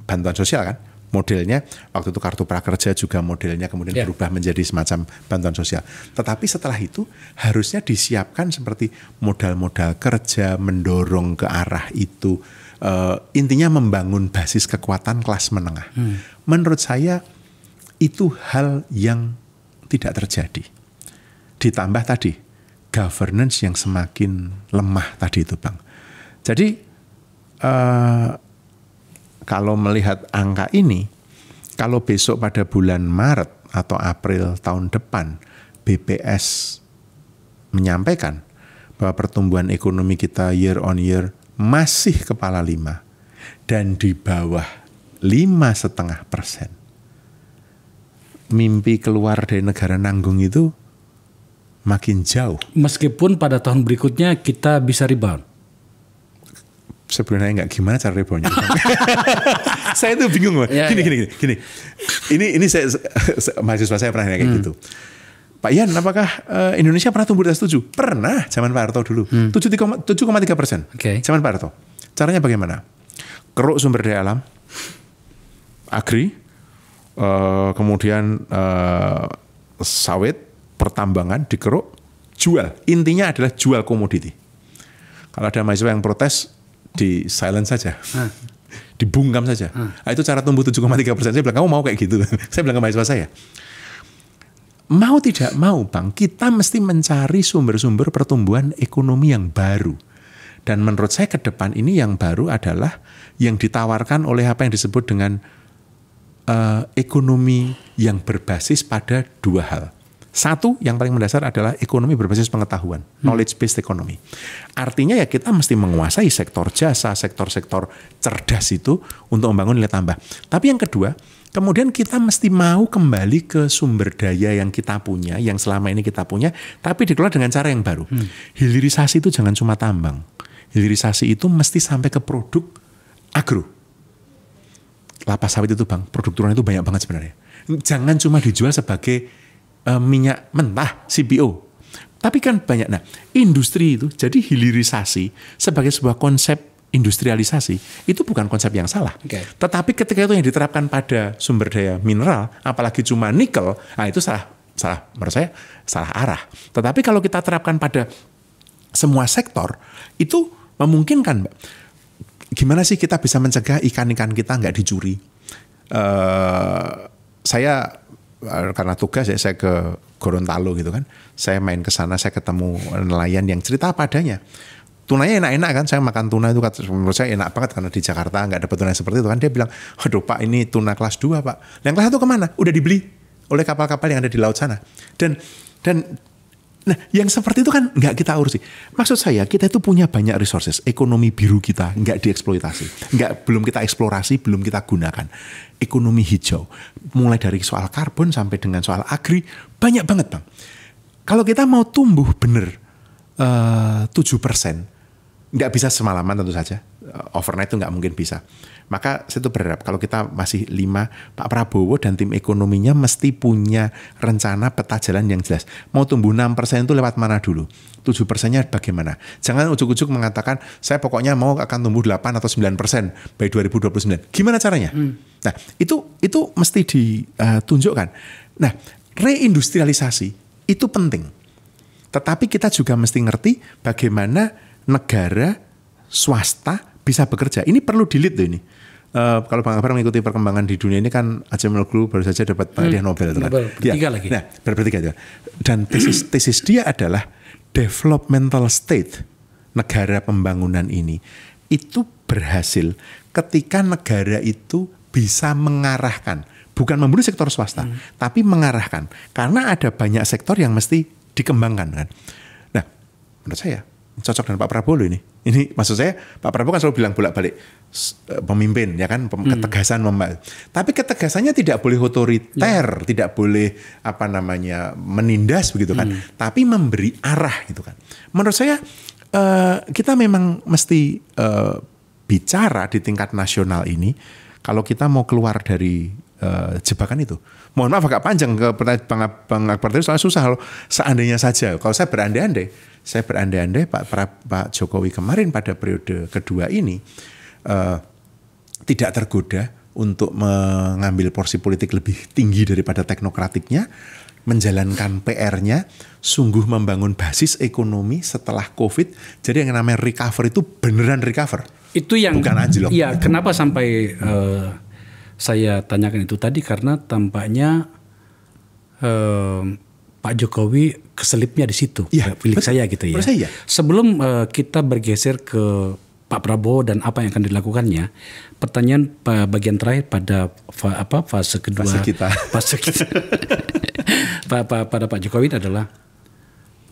bantuan sosial kan. Modelnya waktu itu kartu prakerja juga modelnya kemudian berubah menjadi semacam bantuan sosial. Tetapi setelah itu harusnya disiapkan seperti modal-modal kerja mendorong ke arah itu. Intinya membangun basis kekuatan kelas menengah. Menurut saya itu hal yang tidak terjadi. Ditambah tadi governance yang semakin lemah tadi itu Bang. Jadi kalau melihat angka ini, kalau besok pada bulan Maret atau April tahun depan BPS menyampaikan bahwa pertumbuhan ekonomi kita year on year masih kepala 5 dan di bawah 5,5%. Mimpi keluar dari negara nanggung itu makin jauh. Meskipun pada tahun berikutnya kita bisa rebound. Sebenarnya nggak gimana cara reboundnya. Saya tuh bingung. Gini. Ini saya mahasiswa saya pernah kayak gitu. Pak Ian, apakah Indonesia pernah tumbuh di atas 7? Pernah, zaman Pak Harto dulu. 7,3%. Zaman Pak Harto. Caranya bagaimana? Keruk sumber daya alam, agri, kemudian sawit, pertambangan dikeruk, jual. Intinya adalah jual komoditi. Kalau ada mahasiswa yang protes, di silent saja, dibungkam saja. Itu cara tumbuh 7,3%. Saya bilang, kamu mau kayak gitu? Saya bilang ke mahasiswa saya, mau tidak mau Bang, kita mesti mencari sumber-sumber pertumbuhan ekonomi yang baru. Dan menurut saya ke depan ini yang baru adalah yang ditawarkan oleh apa yang disebut dengan ekonomi yang berbasis pada 2 hal. Satu, yang paling mendasar adalah ekonomi berbasis pengetahuan, knowledge based economy. Artinya ya kita mesti menguasai sektor jasa, sektor-sektor cerdas itu untuk membangun nilai tambah. Tapi yang kedua, kemudian kita mesti mau kembali ke sumber daya yang kita punya, yang selama ini kita punya, tapi dikelola dengan cara yang baru. Hilirisasi itu jangan cuma tambang. Hilirisasi itu mesti sampai ke produk agro. lapas sawit itu Bang, produk turunan itu banyak banget sebenarnya. Jangan cuma dijual sebagai minyak mentah CPO. Tapi kan banyak. Nah, industri itu jadi hilirisasi sebagai sebuah konsep industrialisasi itu bukan konsep yang salah. Tetapi ketika itu yang diterapkan pada sumber daya mineral, apalagi cuma nikel, nah itu salah menurut saya salah arah. Tetapi kalau kita terapkan pada semua sektor, itu memungkinkan, Mbak. Gimana sih kita bisa mencegah ikan-ikan kita nggak dicuri? Saya karena tugas saya ke Gorontalo gitu kan, saya main ke sana, saya ketemu nelayan yang cerita apa adanya. Tunanya enak-enak kan, saya makan tuna itu menurut saya enak banget karena di Jakarta nggak dapat tuna seperti itu kan. Dia bilang, aduh Pak, ini tuna kelas 2 Pak. Yang kelas 1 kemana? Udah dibeli oleh kapal-kapal yang ada di laut sana. Dan nah, yang seperti itu kan nggak kita urusi. Maksud saya, kita itu punya banyak resources. Ekonomi biru kita nggak dieksploitasi. Belum kita eksplorasi, belum kita gunakan. Ekonomi hijau. Mulai dari soal karbon sampai dengan soal agri. Banyak banget Bang. Kalau kita mau tumbuh bener 7%, nggak bisa semalaman tentu saja. Overnight itu nggak mungkin bisa. Maka saya tuh berharap kalau kita masih 5, Pak Prabowo dan tim ekonominya mesti punya rencana peta jalan yang jelas. Mau tumbuh 6% itu lewat mana dulu? 7%-nya bagaimana? Jangan ujuk-ujuk mengatakan saya pokoknya mau akan tumbuh 8 atau 9% by 2029. Gimana caranya? Nah, itu mesti ditunjukkan. Nah, reindustrialisasi itu penting. Tetapi kita juga mesti ngerti bagaimana negara swasta bisa bekerja. Ini perlu di-lead loh ini. Kalau Bang Akbar mengikuti perkembangan di dunia ini kan Acemoglu baru saja dapat hadiah Nobel itu kan. Bertiga lagi. Nah, bertiga juga. Dan tesis dia adalah developmental state negara pembangunan ini itu berhasil ketika negara itu bisa mengarahkan, bukan membunuh sektor swasta, tapi mengarahkan. Karena ada banyak sektor yang mesti dikembangkan kan. Nah, menurut saya cocok dengan Pak Prabowo ini. Ini maksud saya Pak Prabowo kan selalu bilang bolak-balik pemimpin ya kan, ketegasan tapi ketegasannya tidak boleh otoriter, tidak boleh menindas begitu kan, tapi memberi arah gitu kan. Menurut saya kita memang mesti bicara di tingkat nasional ini kalau kita mau keluar dari jebakan itu. Mohon maaf agak panjang ke pertanyaan Bang Akbar tadi soalnya susah. Kalau seandainya saja, kalau saya berandai-andai Pak Jokowi kemarin pada periode kedua ini tidak tergoda untuk mengambil porsi politik lebih tinggi daripada teknokratiknya, menjalankan PR-nya, sungguh membangun basis ekonomi setelah COVID. Jadi yang namanya recover itu beneran recover. Itu yang bukan anjlok. Iya, kenapa sampai saya tanyakan itu tadi karena tampaknya Pak Jokowi keselipnya di situ, pilih saya gitu ya. Saya. Sebelum kita bergeser ke Pak Prabowo dan apa yang akan dilakukannya, pertanyaan bagian terakhir pada fase kedua, fase kita pada Pak Jokowi adalah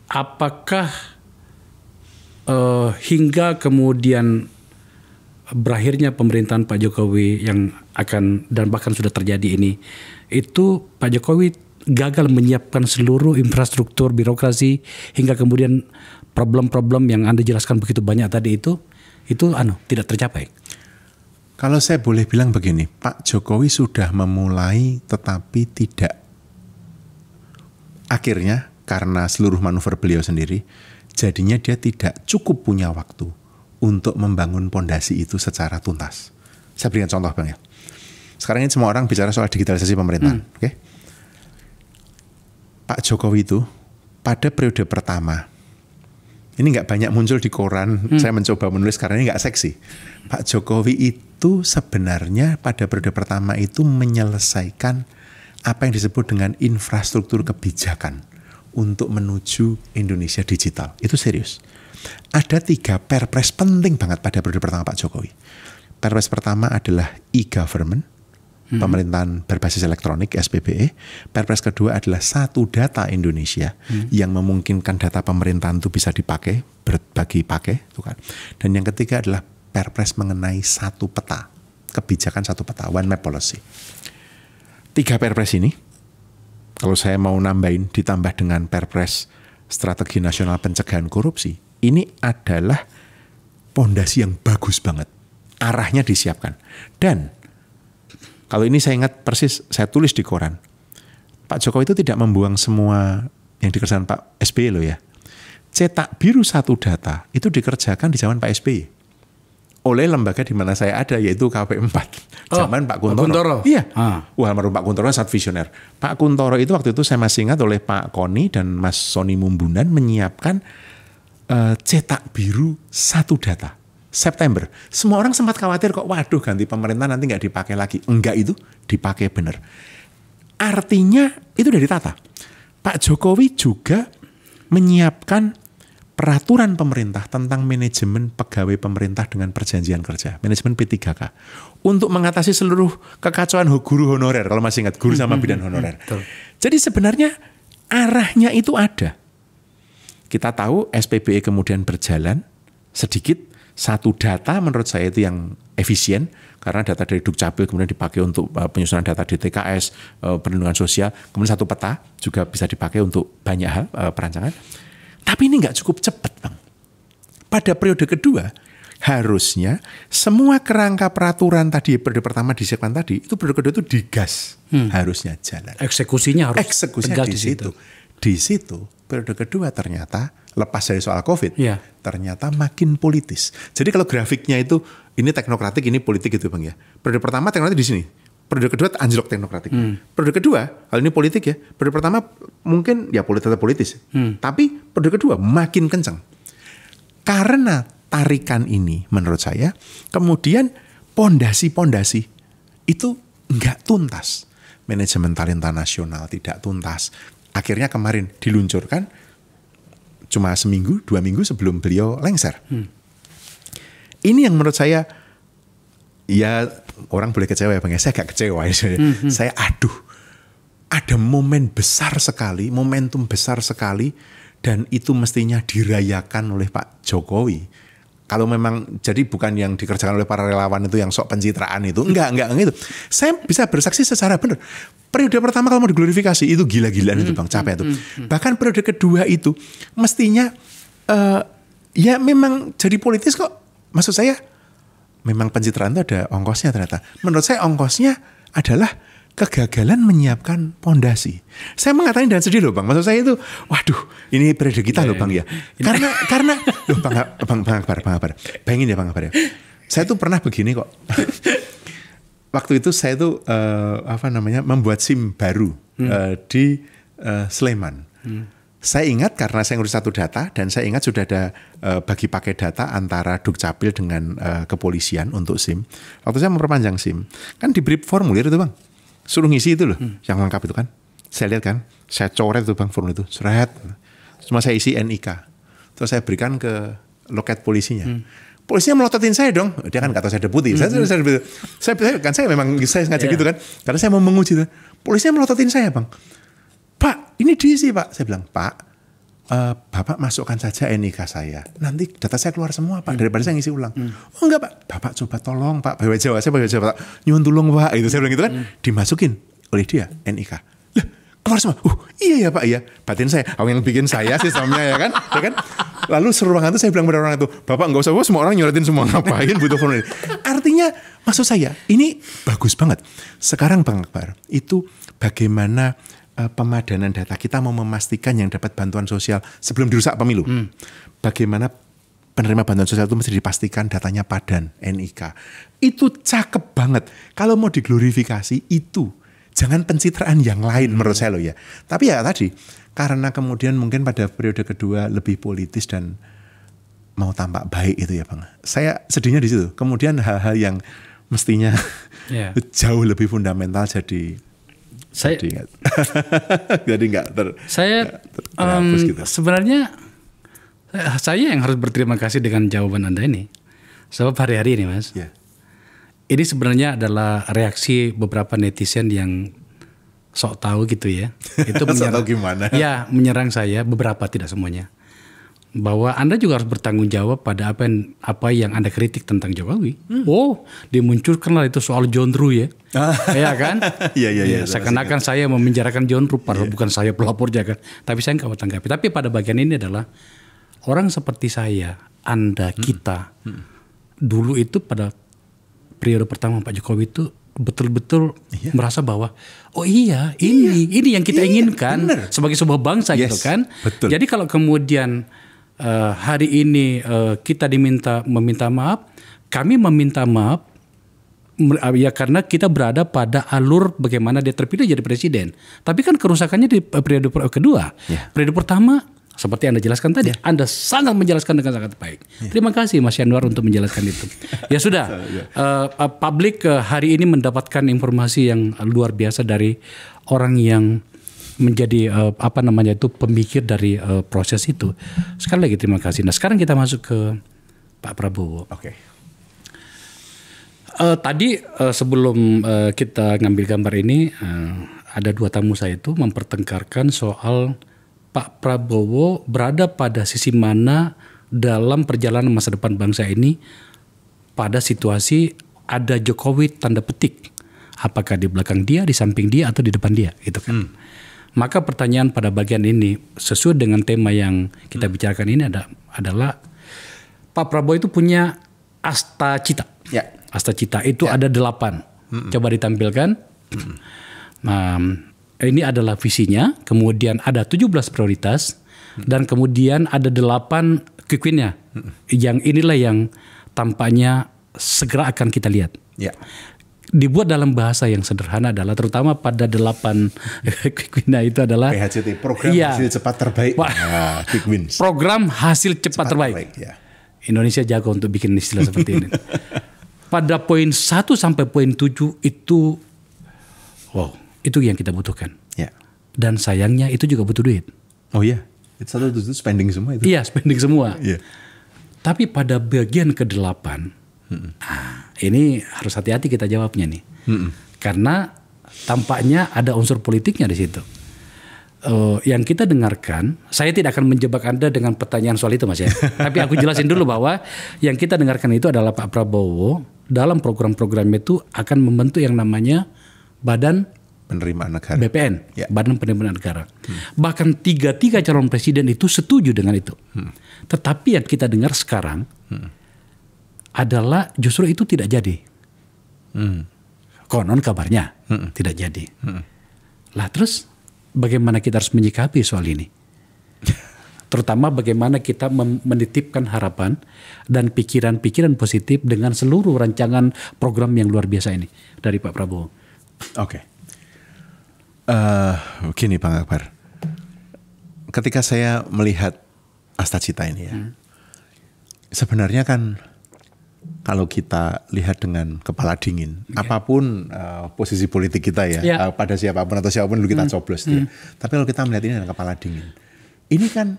apakah hingga kemudian berakhirnya pemerintahan Pak Jokowi yang akan dan bahkan sudah terjadi ini, itu Pak Jokowi gagal menyiapkan seluruh infrastruktur birokrasi hingga kemudian problem-problem yang Anda jelaskan begitu banyak tadi itu tidak tercapai. Kalau saya boleh bilang begini, Pak Jokowi sudah memulai tetapi tidak, akhirnya karena seluruh manuver beliau sendiri, jadinya dia tidak cukup punya waktu untuk membangun pondasi itu secara tuntas. Saya berikan contoh Bang ya. Sekarang ini semua orang bicara soal digitalisasi pemerintahan. Okay? Pak Jokowi itu pada periode pertama, ini nggak banyak muncul di koran, saya mencoba menulis karena ini nggak seksi. Pak Jokowi itu sebenarnya pada periode pertama itu menyelesaikan apa yang disebut dengan infrastruktur kebijakan untuk menuju Indonesia digital. Itu serius. Ada 3 perpres penting banget pada periode pertama Pak Jokowi. Perpres pertama adalah e-government, pemerintahan berbasis elektronik SPBE. Perpres kedua adalah Satu Data Indonesia yang memungkinkan data pemerintahan itu bisa dipakai, berbagi pakai, itu kan. Dan yang ketiga adalah perpres mengenai satu peta, kebijakan satu peta, one map policy. 3 perpres ini, kalau saya mau nambahin ditambah dengan perpres strategi nasional pencegahan korupsi, ini adalah pondasi yang bagus banget. Arahnya disiapkan. Dan Kalau ini saya ingat persis, saya tulis di koran. Pak Jokowi itu tidak membuang semua yang dikerjakan Pak SBY loh ya. Cetak biru satu data itu dikerjakan di zaman Pak SBY. Oleh lembaga di mana saya ada, yaitu KP4. Zaman Pak Kuntoro. Iya. Wah, almarhum Pak Kuntoro sangat visioner. Pak Kuntoro itu waktu itu saya masih ingat oleh Pak Koni dan Mas Soni Mumbunan menyiapkan cetak biru satu data. September. Semua orang sempat khawatir kok, waduh ganti pemerintah nanti nggak dipakai lagi. Enggak, itu dipakai benar. Artinya itu udah ditata. Pak Jokowi juga menyiapkan peraturan pemerintah tentang manajemen pegawai pemerintah dengan perjanjian kerja, manajemen P3K, untuk mengatasi seluruh kekacauan guru honorer, kalau masih ingat, guru sama bidan honorer. Jadi sebenarnya arahnya itu ada. Kita tahu SPBE kemudian berjalan sedikit, satu data menurut saya itu yang efisien, karena data dari Dukcapil kemudian dipakai untuk penyusunan data DTKS, perlindungan sosial, kemudian satu peta juga bisa dipakai untuk banyak hal perancangan. Tapi ini nggak cukup cepat, Bang. Pada periode kedua, harusnya semua kerangka peraturan tadi, periode pertama disiapkan tadi, itu periode kedua itu digas. Harusnya jalan. Eksekusinya harus tegas di situ. Di situ, periode kedua ternyata, lepas dari soal COVID, ternyata makin politis. Jadi kalau grafiknya itu, ini teknokratik, ini politik gitu, Bang ya. Periode pertama teknokratik di sini. Periode kedua anjlok teknokratik. Periode kedua, kalau ini politik ya, periode pertama mungkin ya tetap politis. Tapi periode kedua makin kencang. Karena tarikan ini menurut saya, kemudian pondasi-pondasi itu nggak tuntas. Manajemen talenta nasional tidak tuntas. Akhirnya kemarin diluncurkan cuma seminggu, 2 minggu sebelum beliau lengser. Ini yang menurut saya, ya orang boleh kecewa ya Bang ya, saya agak kecewa. Saya ada momen besar sekali, momentum besar sekali, dan itu mestinya dirayakan oleh Pak Jokowi. Kalau memang jadi bukan yang dikerjakan oleh para relawan itu yang sok pencitraan itu, enggak gitu. Saya bisa bersaksi secara benar. Periode pertama kalau mau diglorifikasi itu gila-gilaan itu Bang, capek itu. Bahkan periode kedua itu mestinya ya memang jadi politis kok. Maksud saya memang pencitraan itu ada ongkosnya ternyata. Menurut saya ongkosnya adalah kegagalan menyiapkan pondasi. Saya mengatakan dengan sedih loh Bang. Maksud saya itu, waduh, ini periode kita loh Bang ya. Karena loh Bang Akbar. Bayangin ya Bang Akbar ya. Saya tuh pernah begini kok. Waktu itu saya tuh membuat SIM baru di Sleman. Saya ingat karena saya ngurus satu data dan saya ingat sudah ada bagi pakai data antara Dukcapil dengan kepolisian untuk SIM. Waktu saya memperpanjang SIM, kan diberi formulir itu Bang. Suruh ngisi itu loh, yang lengkap itu kan. Saya lihat kan, saya coret itu Bang formulir itu, seret. Cuma saya isi NIK. Terus saya berikan ke loket polisinya. Polisinya melototin saya dong. Dia kan kata saya deputi. Saya memang ngajak gitu kan. Karena saya mau menguji itu. Polisinya melototin saya Bang. Pak, ini diisi Pak. Saya bilang, Pak, Bapak masukkan saja NIK saya. Nanti data saya keluar semua Pak, daripada saya ngisi ulang. Oh enggak Pak, Bapak coba tolong Pak. Bahasa Jawa, saya bahasa Jawa, nyuwun tulung Pak. Itu saya bilang gitu kan. Dimasukin oleh dia NIK. Lah, keluar semua. Iya ya Pak, iya. Batin saya, yang bikin saya sistemnya ya kan. Lalu seruangan itu saya bilang pada orang itu, Bapak enggak usah, semua orang nyoretin semua, ngapain butuh formulir. Artinya, maksud saya, ini bagus banget. Sekarang Bang Akbar, itu bagaimana pemadanan data, kita mau memastikan yang dapat bantuan sosial sebelum dirusak pemilu. Bagaimana penerima bantuan sosial itu mesti dipastikan datanya padan, NIK. Itu cakep banget. Kalau mau diglorifikasi itu, jangan pencitraan yang lain menurut saya loh ya. Tapi ya tadi, karena kemudian mungkin pada periode kedua lebih politis dan mau tampak baik itu ya Bang. Saya sedihnya di situ. Kemudian hal-hal yang mestinya jauh lebih fundamental jadi nggak terhapus gitu. Sebenarnya saya yang harus berterima kasih dengan jawaban Anda ini. Sebab hari-hari ini Mas, ini sebenarnya adalah reaksi beberapa netizen yang sok tahu gitu ya. Itu menyerang gimana? Ya, menyerang saya, beberapa tidak semuanya. Bahwa Anda juga harus bertanggung jawab pada apa yang Anda kritik tentang Jokowi. Oh, dimunculkanlah itu soal John Ruh ya. Ya kan? Iya. Seakan-akan saya memenjarakan John Ruh, padahal bukan saya pelapornya kan. Tapi saya nggak mau tanggapi. Tapi pada bagian ini adalah orang seperti saya, Anda, kita, dulu itu pada periode pertama Pak Jokowi itu betul-betul merasa bahwa oh iya ini yang kita inginkan sebagai sebuah bangsa gitu kan. Betul. Jadi kalau kemudian hari ini kita meminta maaf, kami meminta maaf ya karena kita berada pada alur bagaimana dia terpilih jadi presiden. Tapi kan kerusakannya di periode kedua. Periode pertama seperti Anda jelaskan tadi, Anda sangat menjelaskan dengan sangat baik. Terima kasih Mas Yanuar untuk menjelaskan itu. Ya sudah, publik hari ini mendapatkan informasi yang luar biasa dari orang yang menjadi pemikir dari proses itu. Sekali lagi terima kasih. Nah sekarang kita masuk ke Pak Prabowo. Oke. Tadi sebelum kita ngambil gambar ini, ada dua tamu saya itu mempertengkarkan soal Pak Prabowo berada pada sisi mana dalam perjalanan masa depan bangsa ini pada situasi ada Jokowi tanda petik. Apakah di belakang dia, di samping dia, atau di depan dia, gitu kan. Maka pertanyaan pada bagian ini sesuai dengan tema yang kita bicarakan ini adalah Pak Prabowo itu punya asta cita. Ya. Asta cita itu ada 8. Coba ditampilkan. Nah, ini adalah visinya, kemudian ada 17 prioritas, dan kemudian ada 8 quick win-nya. Yang inilah yang tampaknya segera akan kita lihat. Ya. Dibuat dalam bahasa yang sederhana adalah terutama pada 8 quick win-nya itu adalah PHCT, program hasil cepat terbaik. Quick wins. Program hasil cepat terbaik. Ya. Indonesia jago untuk bikin istilah seperti ini. Pada poin 1 sampai poin 7 itu itu yang kita butuhkan. Ya. Dan sayangnya itu juga butuh duit. Oh iya, itu spending semua itu. Iya, spending semua. Iya. Tapi pada bagian ke-8, ini harus hati-hati kita jawabnya nih. Karena tampaknya ada unsur politiknya di situ. Yang kita dengarkan, saya tidak akan menjebak Anda dengan pertanyaan soal itu Mas ya. Tapi aku jelasin dulu bahwa yang kita dengarkan itu adalah Pak Prabowo dalam program-program itu akan membentuk yang namanya Badan Penerimaan Negara. BPN, Badan Penerimaan Negara. Bahkan 3 calon presiden itu setuju dengan itu. Tetapi yang kita dengar sekarang adalah justru itu tidak jadi. Konon kabarnya tidak jadi. Lah terus bagaimana kita harus menyikapi soal ini? Terutama bagaimana kita menitipkan harapan dan pikiran-pikiran positif dengan seluruh rancangan program yang luar biasa ini dari Pak Prabowo. Oke. Gini Bang Akbar. Ketika saya melihat asta cita ini ya. Sebenarnya kan kalau kita lihat dengan kepala dingin, apapun posisi politik kita ya, pada siapapun atau siapapun dulu kita coblos. Tapi kalau kita melihat ini dengan kepala dingin, ini kan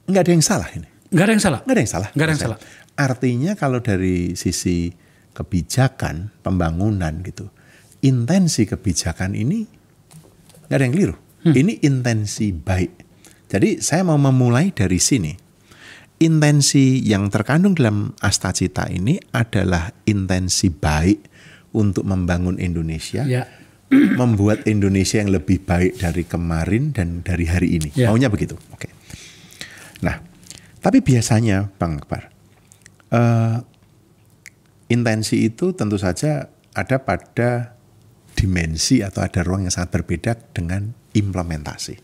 nggak ada yang salah ini. Nggak ada yang salah. Nggak ada yang salah. Nggak ada yang salah. Artinya kalau dari sisi kebijakan, pembangunan gitu, intensi kebijakan ini nggak ada yang keliru. Ini intensi baik. Jadi saya mau memulai dari sini. Intensi yang terkandung dalam asta cita ini adalah intensi baik untuk membangun Indonesia, membuat Indonesia yang lebih baik dari kemarin dan dari hari ini. Maunya begitu. Oke. Nah, tapi biasanya Bang Akbar, intensi itu tentu saja ada pada dimensi atau ada ruang yang sangat berbeda dengan implementasi.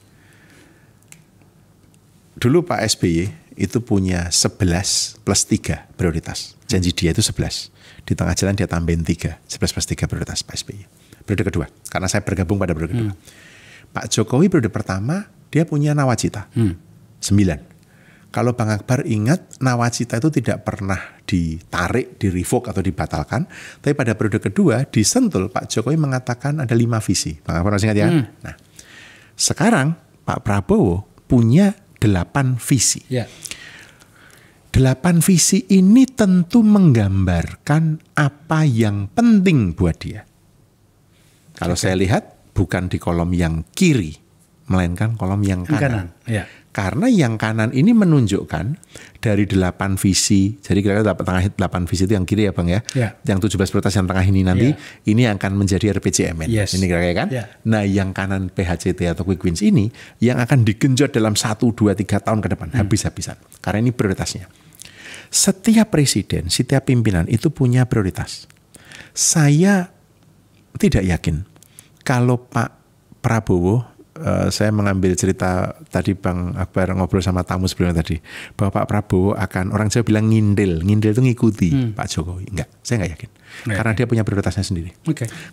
Dulu Pak SBY itu punya 11 plus 3 prioritas. Janji dia itu 11. Di tengah jalan dia tambahin 3. 11 plus 3 prioritas Pak SBY. Periode kedua. Karena saya bergabung pada periode kedua. Pak Jokowi periode pertama dia punya nawacita. 9. Kalau Bang Akbar ingat, nawacita itu tidak pernah ditarik, di-revoke atau dibatalkan. Tapi pada periode kedua di Sentul Pak Jokowi mengatakan ada 5 visi. Bang Akbar masih ingat ya? Nah, sekarang Pak Prabowo punya 8 visi. 8 visi ini tentu menggambarkan apa yang penting buat dia. Kalau saya lihat bukan di kolom yang kiri, melainkan kolom yang kanan. Karena yang kanan ini menunjukkan dari 8 visi, jadi kira-kira 8 visi itu yang kiri ya Bang ya. Yang 17 prioritas yang tengah ini nanti, ini akan menjadi RPJMN. Ini kira-kira kan. Nah yang kanan PHCT atau Quick Wins ini, yang akan digenjot dalam 1, 2, 3 tahun ke depan, habis-habisan. Karena ini prioritasnya. Setiap presiden, setiap pimpinan itu punya prioritas. Saya tidak yakin kalau Pak Prabowo, saya mengambil cerita tadi Bang Akbar ngobrol sama tamu sebelumnya tadi, bahwa Pak Prabowo akan, orang Jawa bilang ngindil itu ngikuti Pak Jokowi. Enggak, saya nggak yakin. Karena dia punya prioritasnya sendiri.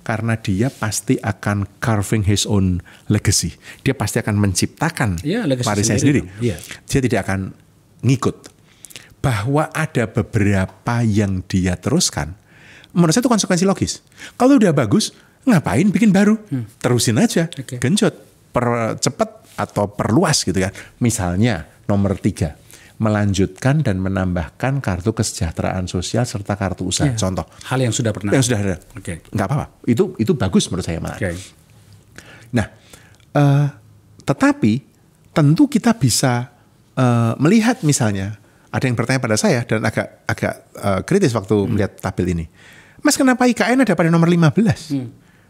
Karena dia pasti akan carving his own legacy. Dia pasti akan menciptakan warisan sendiri. Dia tidak akan ngikut. Bahwa ada beberapa yang dia teruskan, menurut saya itu konsekuensi logis. Kalau udah bagus, ngapain bikin baru? Terusin aja, genjot, percepat atau perluas gitu kan. Misalnya nomor 3, melanjutkan dan menambahkan kartu kesejahteraan sosial serta kartu usaha. Contoh. Hal yang sudah pernah. Yang sudah ada. Nggak apa-apa. Itu bagus menurut saya malah. Nah, tetapi tentu kita bisa melihat misalnya, ada yang bertanya pada saya dan agak kritis waktu melihat tabel ini. Mas, kenapa IKN ada pada nomor 15?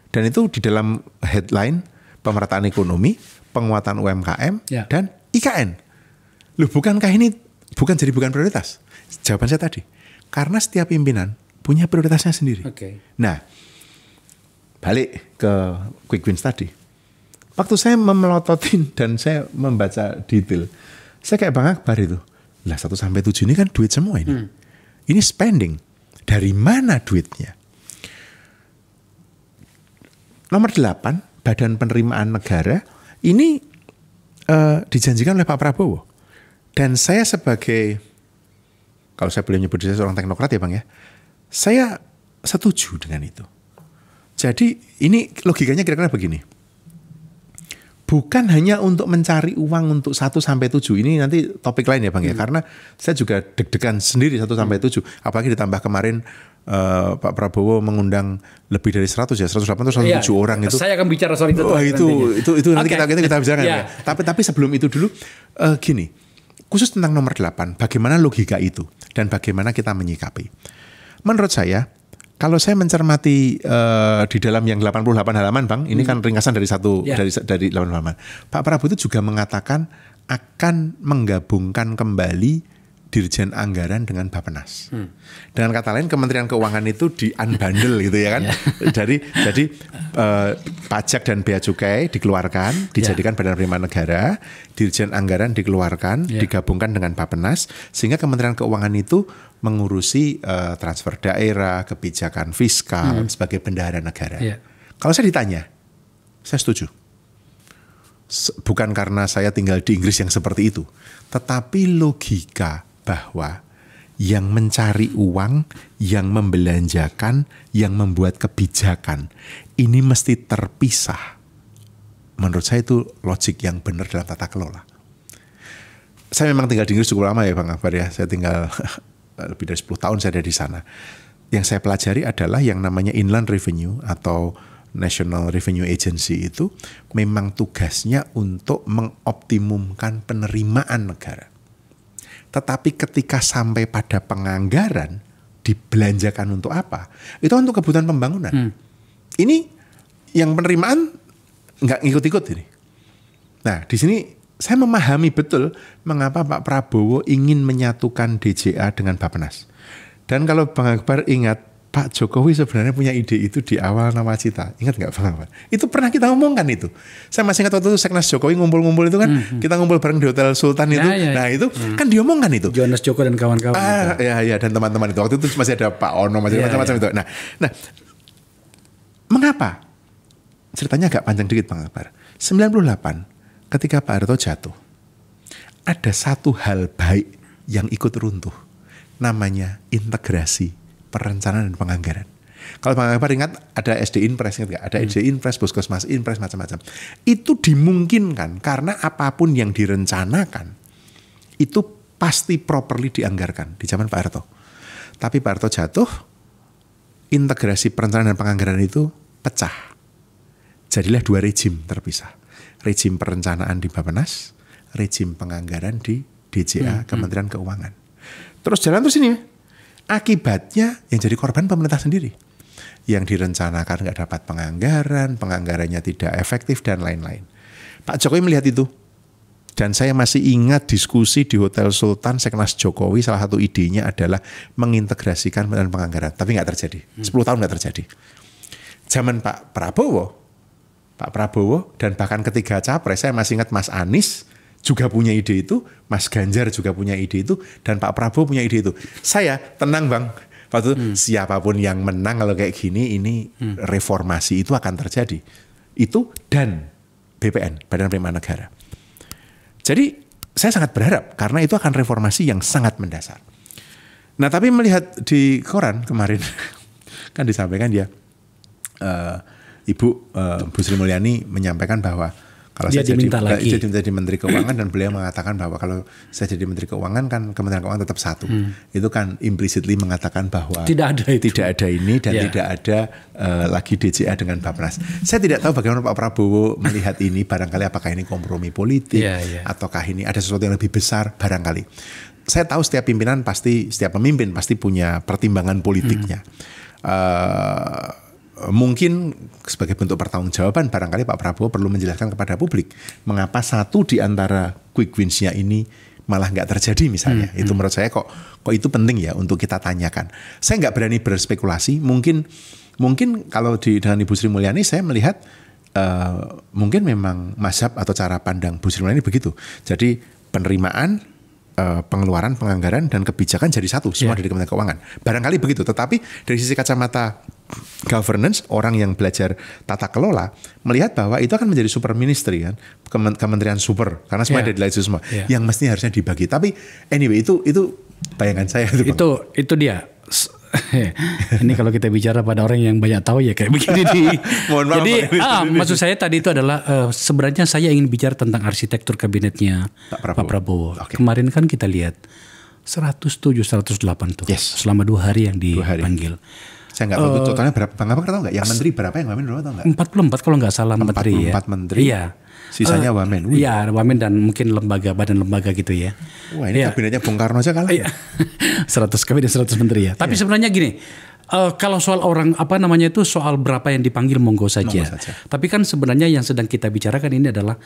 Dan itu di dalam headline pemerataan ekonomi, penguatan UMKM, dan IKN. Loh, bukankah ini bukan prioritas? Jawaban saya tadi. Karena setiap pimpinan punya prioritasnya sendiri. Nah, balik ke quick wins tadi. Waktu saya memelototin dan saya membaca detail, saya kayak Bang Akbar itu. Lah 1-7 ini kan duit semua ini. Ini spending. Dari mana duitnya? Nomor 8, Badan Penerimaan Negara, ini dijanjikan oleh Pak Prabowo. Dan saya sebagai, kalau saya boleh menyebut saya seorang teknokrat ya Bang ya, saya setuju dengan itu. Jadi ini logikanya kira-kira begini. Bukan hanya untuk mencari uang untuk 1-7. Ini nanti topik lain ya Bang ya. Karena saya juga deg-degan sendiri 1-7. Apalagi ditambah kemarin Pak Prabowo mengundang lebih dari 100 ya. 108 atau 107 orang itu. Saya akan bicara soal itu. Itu nanti kita bicarakan ya. Tapi sebelum itu dulu gini. Khusus tentang nomor 8. Bagaimana logika itu. Dan bagaimana kita menyikapi. Menurut saya, kalau saya mencermati di dalam yang 88 halaman Bang, ini kan ringkasan dari dari 8 halaman. Pak Prabowo itu juga mengatakan akan menggabungkan kembali Dirjen Anggaran dengan Bappenas. Dengan kata lain Kementerian Keuangan itu di-unbundle gitu ya kan. Jadi pajak dan bea cukai dikeluarkan, dijadikan Badan Penerimaan Negara, Dirjen Anggaran dikeluarkan, digabungkan dengan Bappenas, sehingga Kementerian Keuangan itu mengurusi transfer daerah, kebijakan fiskal sebagai bendahara negara. Kalau saya ditanya, saya setuju. Bukan karena saya tinggal di Inggris yang seperti itu, tetapi logika bahwa yang mencari uang, yang membelanjakan, yang membuat kebijakan, ini mesti terpisah. Menurut saya itu logik yang benar dalam tata kelola. Saya memang tinggal di Inggris cukup lama ya Bang Akbar ya. Saya tinggal lebih dari 10 tahun saya ada di sana. Yang saya pelajari adalah yang namanya Inland Revenue atau National Revenue Agency itu memang tugasnya untuk mengoptimumkan penerimaan negara. Tetapi ketika sampai pada penganggaran, dibelanjakan untuk apa? Itu untuk kebutuhan pembangunan. Ini yang penerimaan nggak ngikut-ikut ini. Nah, di sini saya memahami betul mengapa Pak Prabowo ingin menyatukan DJA dengan Bappenas. Dan kalau Bang Akbar ingat, Pak Jokowi sebenarnya punya ide itu di awal nawacita. Ingat nggak Bang Akbar? Itu pernah kita omongkan itu. Saya masih ingat waktu itu Seknas Jokowi ngumpul-ngumpul itu kan. Kita ngumpul bareng di Hotel Sultan itu. Nah itu kan diomongkan itu. Jonas Joko dan kawan-kawan. Ya dan teman-teman itu. Waktu itu masih ada Pak Ono, macam-macam itu. Nah, mengapa? Ceritanya agak panjang dikit Bang Akbar. 98 ketika Pak Harto jatuh, ada satu hal baik yang ikut runtuh. Namanya integrasi perencanaan dan penganggaran. Kalau Bang Akbar ingat ada SD Inpres, ingat nggak? Ada SD Inpres, Puskesmas Inpres, macam-macam. Itu dimungkinkan karena apapun yang direncanakan itu pasti properly dianggarkan di zaman Pak Harto. Tapi Pak Harto jatuh, integrasi perencanaan dan penganggaran itu pecah. Jadilah 2 rejim terpisah. Rejim perencanaan di Bappenas, rejim penganggaran di DJA, Kementerian Keuangan. Terus jalan terus ini. Akibatnya yang jadi korban pemerintah sendiri. Yang direncanakan nggak dapat penganggaran, penganggarannya tidak efektif dan lain-lain. Pak Jokowi melihat itu. Dan saya masih ingat diskusi di Hotel Sultan Seknas Jokowi, salah satu idenya adalah mengintegrasikan dan penganggaran. Tapi nggak terjadi. 10 tahun nggak terjadi. zaman Pak Prabowo dan bahkan ketiga capres, saya masih ingat Mas Anies juga punya ide itu, Mas Ganjar juga punya ide itu, dan Pak Prabowo punya ide itu. Saya tenang Bang, waktu itu siapapun yang menang kalau kayak gini, ini reformasi itu akan terjadi. Itu dan BPN, Badan Penerimaan Negara. Jadi saya sangat berharap karena itu akan reformasi yang sangat mendasar. Nah tapi melihat di koran kemarin kan disampaikan dia Ibu Bu Sri Mulyani menyampaikan bahwa kalau dia saya jadi Menteri Keuangan dan beliau mengatakan bahwa kalau saya jadi Menteri Keuangan kan Kementerian Keuangan tetap satu. Itu kan implicitly mengatakan bahwa tidak ada ini dan tidak ada lagi DJA dengan Bappenas. Saya tidak tahu bagaimana Pak Prabowo melihat ini, barangkali apakah ini kompromi politik ataukah ini ada sesuatu yang lebih besar, barangkali. Saya tahu setiap pemimpin pasti punya pertimbangan politiknya. Mungkin sebagai bentuk pertanggungjawaban barangkali Pak Prabowo perlu menjelaskan kepada publik mengapa satu di antara quick wins-nya ini malah nggak terjadi misalnya. Itu menurut saya kok itu penting ya untuk kita tanyakan. Saya nggak berani berspekulasi. Mungkin kalau dengan Ibu Sri Mulyani saya melihat mungkin memang mazhab atau cara pandang Bu Sri Mulyani begitu. Jadi penerimaan, pengeluaran, penganggaran dan kebijakan jadi satu semua dari Kementerian Keuangan. Barangkali begitu. Tetapi dari sisi kacamata governance, orang yang belajar tata kelola melihat bahwa itu akan menjadi super ministry kan, kementerian super karena semua ada di lain semua yang mesti harusnya dibagi. Tapi anyway itu bayangan saya itu dia. Ini kalau kita bicara pada orang yang banyak tahu ya kayak begini. Jadi maksud saya tadi itu adalah sebenarnya saya ingin bicara tentang arsitektur kabinetnya Pak Prabowo. Kemarin kan kita lihat 107, 108 tuh selama 2 hari yang dipanggil. Saya nggak tahu totalnya berapa, Bang Abang tahu nggak? Yang menteri berapa, yang wamen berapa tahu nggak? 44 kalau nggak salah menteri ya. 44 menteri. Iya. Sisanya wamen. Iya, wamen dan mungkin badan lembaga gitu ya. Wah ini kabinetnya Bung Karno aja kalah. Iya. 100 kabinet 100 menteri ya. Tapi sebenarnya gini, kalau soal orang soal berapa yang dipanggil monggo saja. Tapi kan sebenarnya yang sedang kita bicarakan ini adalah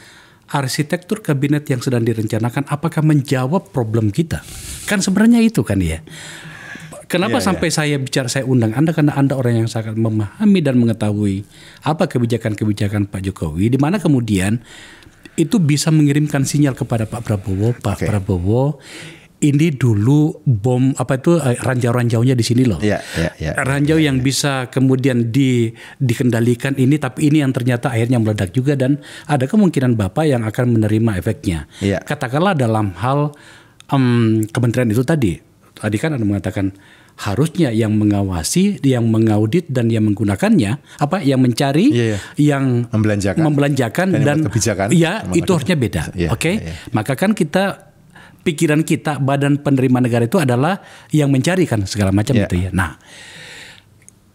arsitektur kabinet yang sedang direncanakan apakah menjawab problem kita. Kan sebenarnya itu kan ya. Kenapa sampai saya undang Anda karena Anda orang yang sangat memahami dan mengetahui apa kebijakan-kebijakan Pak Jokowi, di mana kemudian itu bisa mengirimkan sinyal kepada Pak Prabowo, Prabowo ini dulu bom ranjau-ranjaunya di sini loh. Ranjau yang bisa kemudian dikendalikan ini, tapi ini yang ternyata akhirnya meledak juga dan ada kemungkinan Bapak yang akan menerima efeknya. Katakanlah dalam hal kementerian itu tadi kan Anda mengatakan harusnya yang mengawasi, yang mengaudit dan yang menggunakannya yang mencari, yang membelanjakan dan kebijakan, itu harusnya beda. Maka kan pikiran kita badan penerima negara itu adalah yang mencari kan segala macam itu ya. Nah,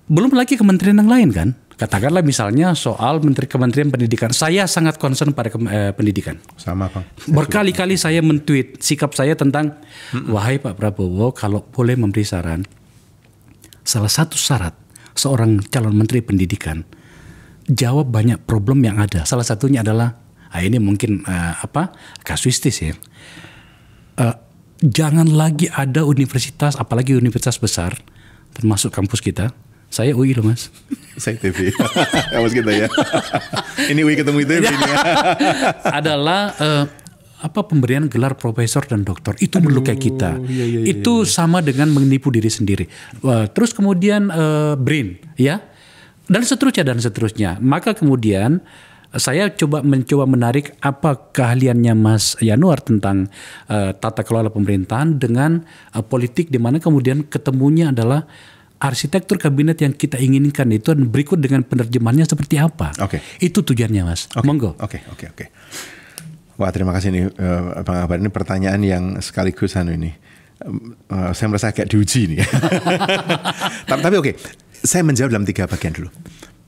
belum lagi kementerian yang lain kan. Katakanlah misalnya soal Kementerian Pendidikan. Saya sangat concern pada pendidikan. Sama Bang. Berkali-kali saya men-tweet sikap saya tentang wahai Pak Prabowo kalau boleh memberi saran. Salah satu syarat seorang calon Menteri Pendidikan jawab banyak problem yang ada. Salah satunya adalah ini mungkin kasuistis ya. Jangan lagi ada universitas, apalagi universitas besar termasuk kampus kita. Saya UI loh Mas. Saya ITB. Kampus kita ya. Ini UI ketemu ITB ini ya. Adalah pemberian gelar profesor dan doktor. Itu melukai kita. Itu sama dengan menipu diri sendiri. Terus kemudian BRIN ya. Dan seterusnya. Maka kemudian saya mencoba menarik apa keahliannya Mas Yanuar tentang tata kelola pemerintahan dengan politik, di mana kemudian ketemunya adalah arsitektur kabinet yang kita inginkan itu, dan berikut dengan penerjemahannya seperti apa. Itu tujuannya Mas. Monggo. Oke. Wah terima kasih nih Bang Akbar, ini pertanyaan yang sekaligus ini. Saya merasa agak diuji nih. Tapi oke. Saya menjawab dalam 3 bagian dulu.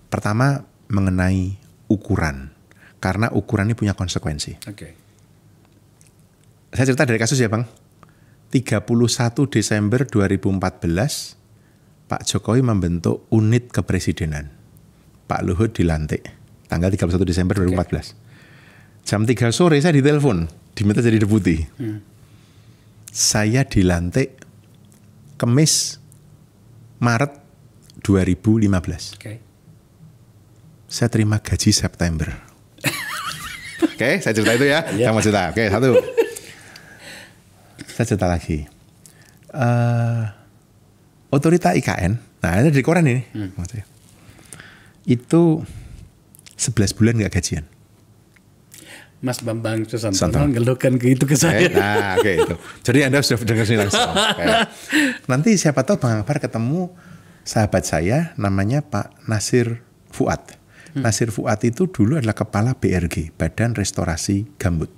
Pertama mengenai ukuran, karena ukuran ini punya konsekuensi. Saya cerita dari kasus ya Bang. 31 Desember 2014 Pak Jokowi membentuk unit kepresidenan. Pak Luhut dilantik tanggal 31 Desember 2014. Jam 3 sore saya ditelepon, diminta jadi deputi. Saya dilantik Kamis Maret 2015. saya terima gaji September. Oke, saya cerita itu ya. Saya mau cerita. Oke, satu. Saya cerita lagi. Otorita IKN, nah ini dari koran ini, itu 11 bulan nggak gajian. Mas Bambang Susantono ngeluhkan itu ke saya. Nah, oke itu. Jadi Anda sudah dengar sini langsung. Nanti siapa tahu Bang Akbar ketemu sahabat saya, namanya Pak Nasir Fuad. Nasir Fuad itu dulu adalah kepala BRG, Badan Restorasi Gambut.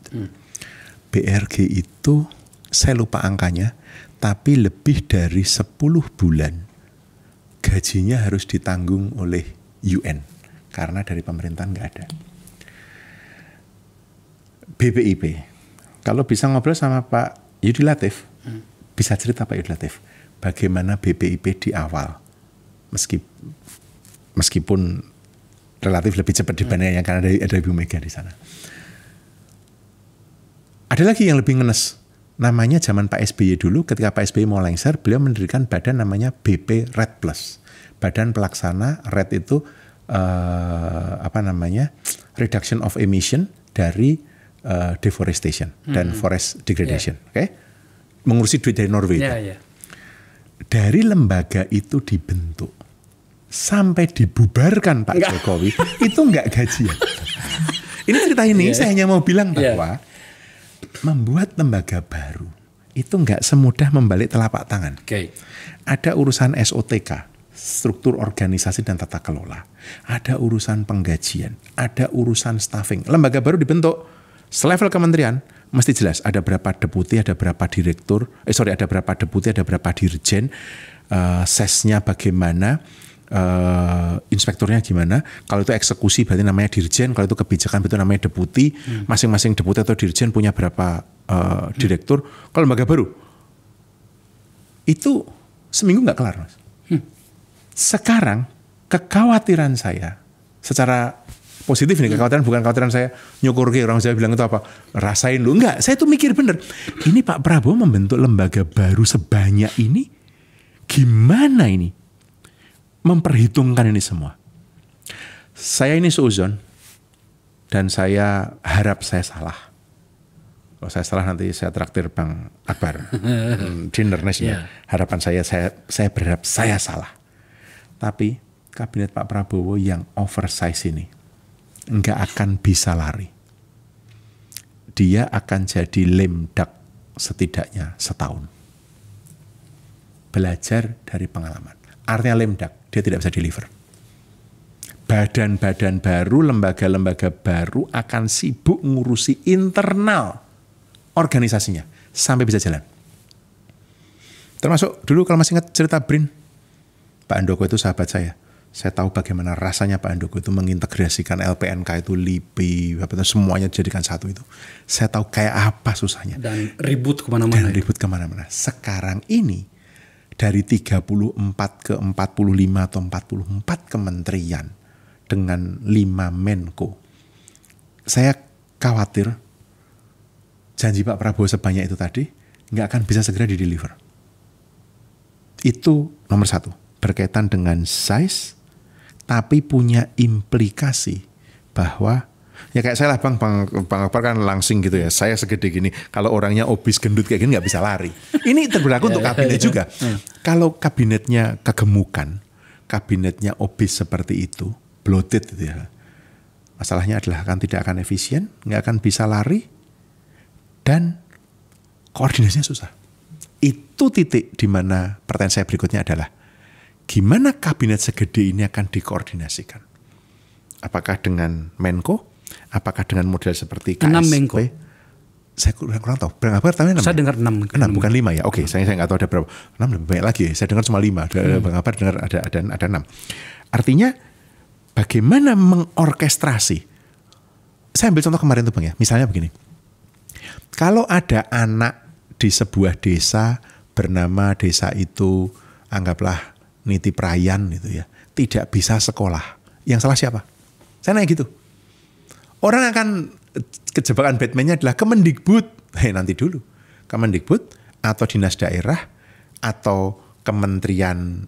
BRG itu saya lupa angkanya, tapi lebih dari 10 bulan gajinya harus ditanggung oleh UN karena dari pemerintahan nggak ada. BPIP, kalau bisa ngobrol sama Pak Yudi Latif, bisa cerita Pak Yudi Latif bagaimana BPIP di awal, meskipun relatif lebih cepat dibandingnya karena ada Ibu Mega di sana. Ada lagi yang lebih ngenes. Namanya zaman Pak SBY dulu, ketika Pak SBY mau lengser, beliau mendirikan badan namanya BP RED Plus. Badan pelaksana RED itu reduction of emission dari deforestation dan forest degradation. Oke? Mengurusi duit dari Norway itu. Dari lembaga itu dibentuk sampai dibubarkan Pak Jokowi itu nggak gajian. Ini cerita ini saya hanya mau bilang bahwa membuat lembaga baru itu nggak semudah membalik telapak tangan. Ada urusan SOTK, struktur organisasi dan tata kelola. Ada urusan penggajian, ada urusan staffing. Lembaga baru dibentuk selevel kementerian mesti jelas ada berapa deputi, ada berapa direktur, ada berapa deputi, ada berapa dirjen, sesnya bagaimana, inspekturnya gimana. Kalau itu eksekusi berarti namanya dirjen, kalau itu kebijakan berarti namanya deputi. Masing-masing deputi atau dirjen punya berapa direktur. Kalau lembaga baru itu seminggu nggak kelar, Mas. Sekarang kekhawatiran saya secara positif nih, kekhawatiran bukan kekhawatiran saya nyukur ke orang saya bilang itu apa, rasain lu, enggak, saya tuh mikir bener, ini Pak Prabowo membentuk lembaga baru sebanyak ini, gimana ini memperhitungkan ini semua. Saya ini seuzon dan saya harap saya salah. Kalau saya salah nanti saya traktir Bang Akbar dinner nasional. Harapan saya berharap saya salah. Tapi kabinet Pak Prabowo yang oversize ini nggak akan bisa lari. Dia akan jadi lemdak setidaknya setahun. Belajar dari pengalaman. Artinya lemdak, dia tidak bisa deliver. Badan-badan baru, lembaga-lembaga baru akan sibuk ngurusi internal organisasinya sampai bisa jalan. Termasuk dulu kalau masih ingat cerita BRIN, Pak Handoko itu sahabat saya. Saya tahu bagaimana rasanya Pak Handoko itu mengintegrasikan LPNK itu, LIPI, semuanya dijadikan satu itu. Saya tahu kayak apa susahnya. Dan ribut kemana-mana. Sekarang ini dari 34 ke 45 atau 44 kementerian dengan 5 Menko. Saya khawatir janji Pak Prabowo sebanyak itu tadi nggak akan bisa segera dideliver. Itu nomor satu. Berkaitan dengan size, tapi punya implikasi bahwa ya kayak saya lah Bang Akbar kan langsing gitu ya. Saya segede gini, kalau orangnya obes gendut kayak gini nggak bisa lari. Ini berlaku untuk kabinet juga. Kalau kabinetnya kegemukan, kabinetnya obes seperti itu, bloated gitu ya. Masalahnya adalah tidak akan efisien, nggak akan bisa lari, dan koordinasinya susah. Itu titik di mana pertanyaan saya berikutnya adalah gimana kabinet segede ini akan dikoordinasikan? Apakah dengan Menko? Apakah dengan model seperti KSP? 6 Menko. Saya kurang tahu. Berapa tahunnya 6? Saya dengar 6. 6 bukan 5 ya? Oke, saya nggak tahu ada berapa. 6 lebih banyak lagi. Saya dengar cuma 5. Bang Akbar dengar ada 6. Artinya bagaimana mengorkestrasi? Saya ambil contoh kemarin tuh Bang ya. Misalnya begini. Kalau ada anak di sebuah desa bernama desa itu anggaplah Niti Prayan gitu ya, tidak bisa sekolah. Yang salah siapa? Saya nanya gitu. Orang akan kejebakan Batman-nya adalah Kemendikbud. Nanti dulu. Kemendikbud atau dinas daerah atau Kementerian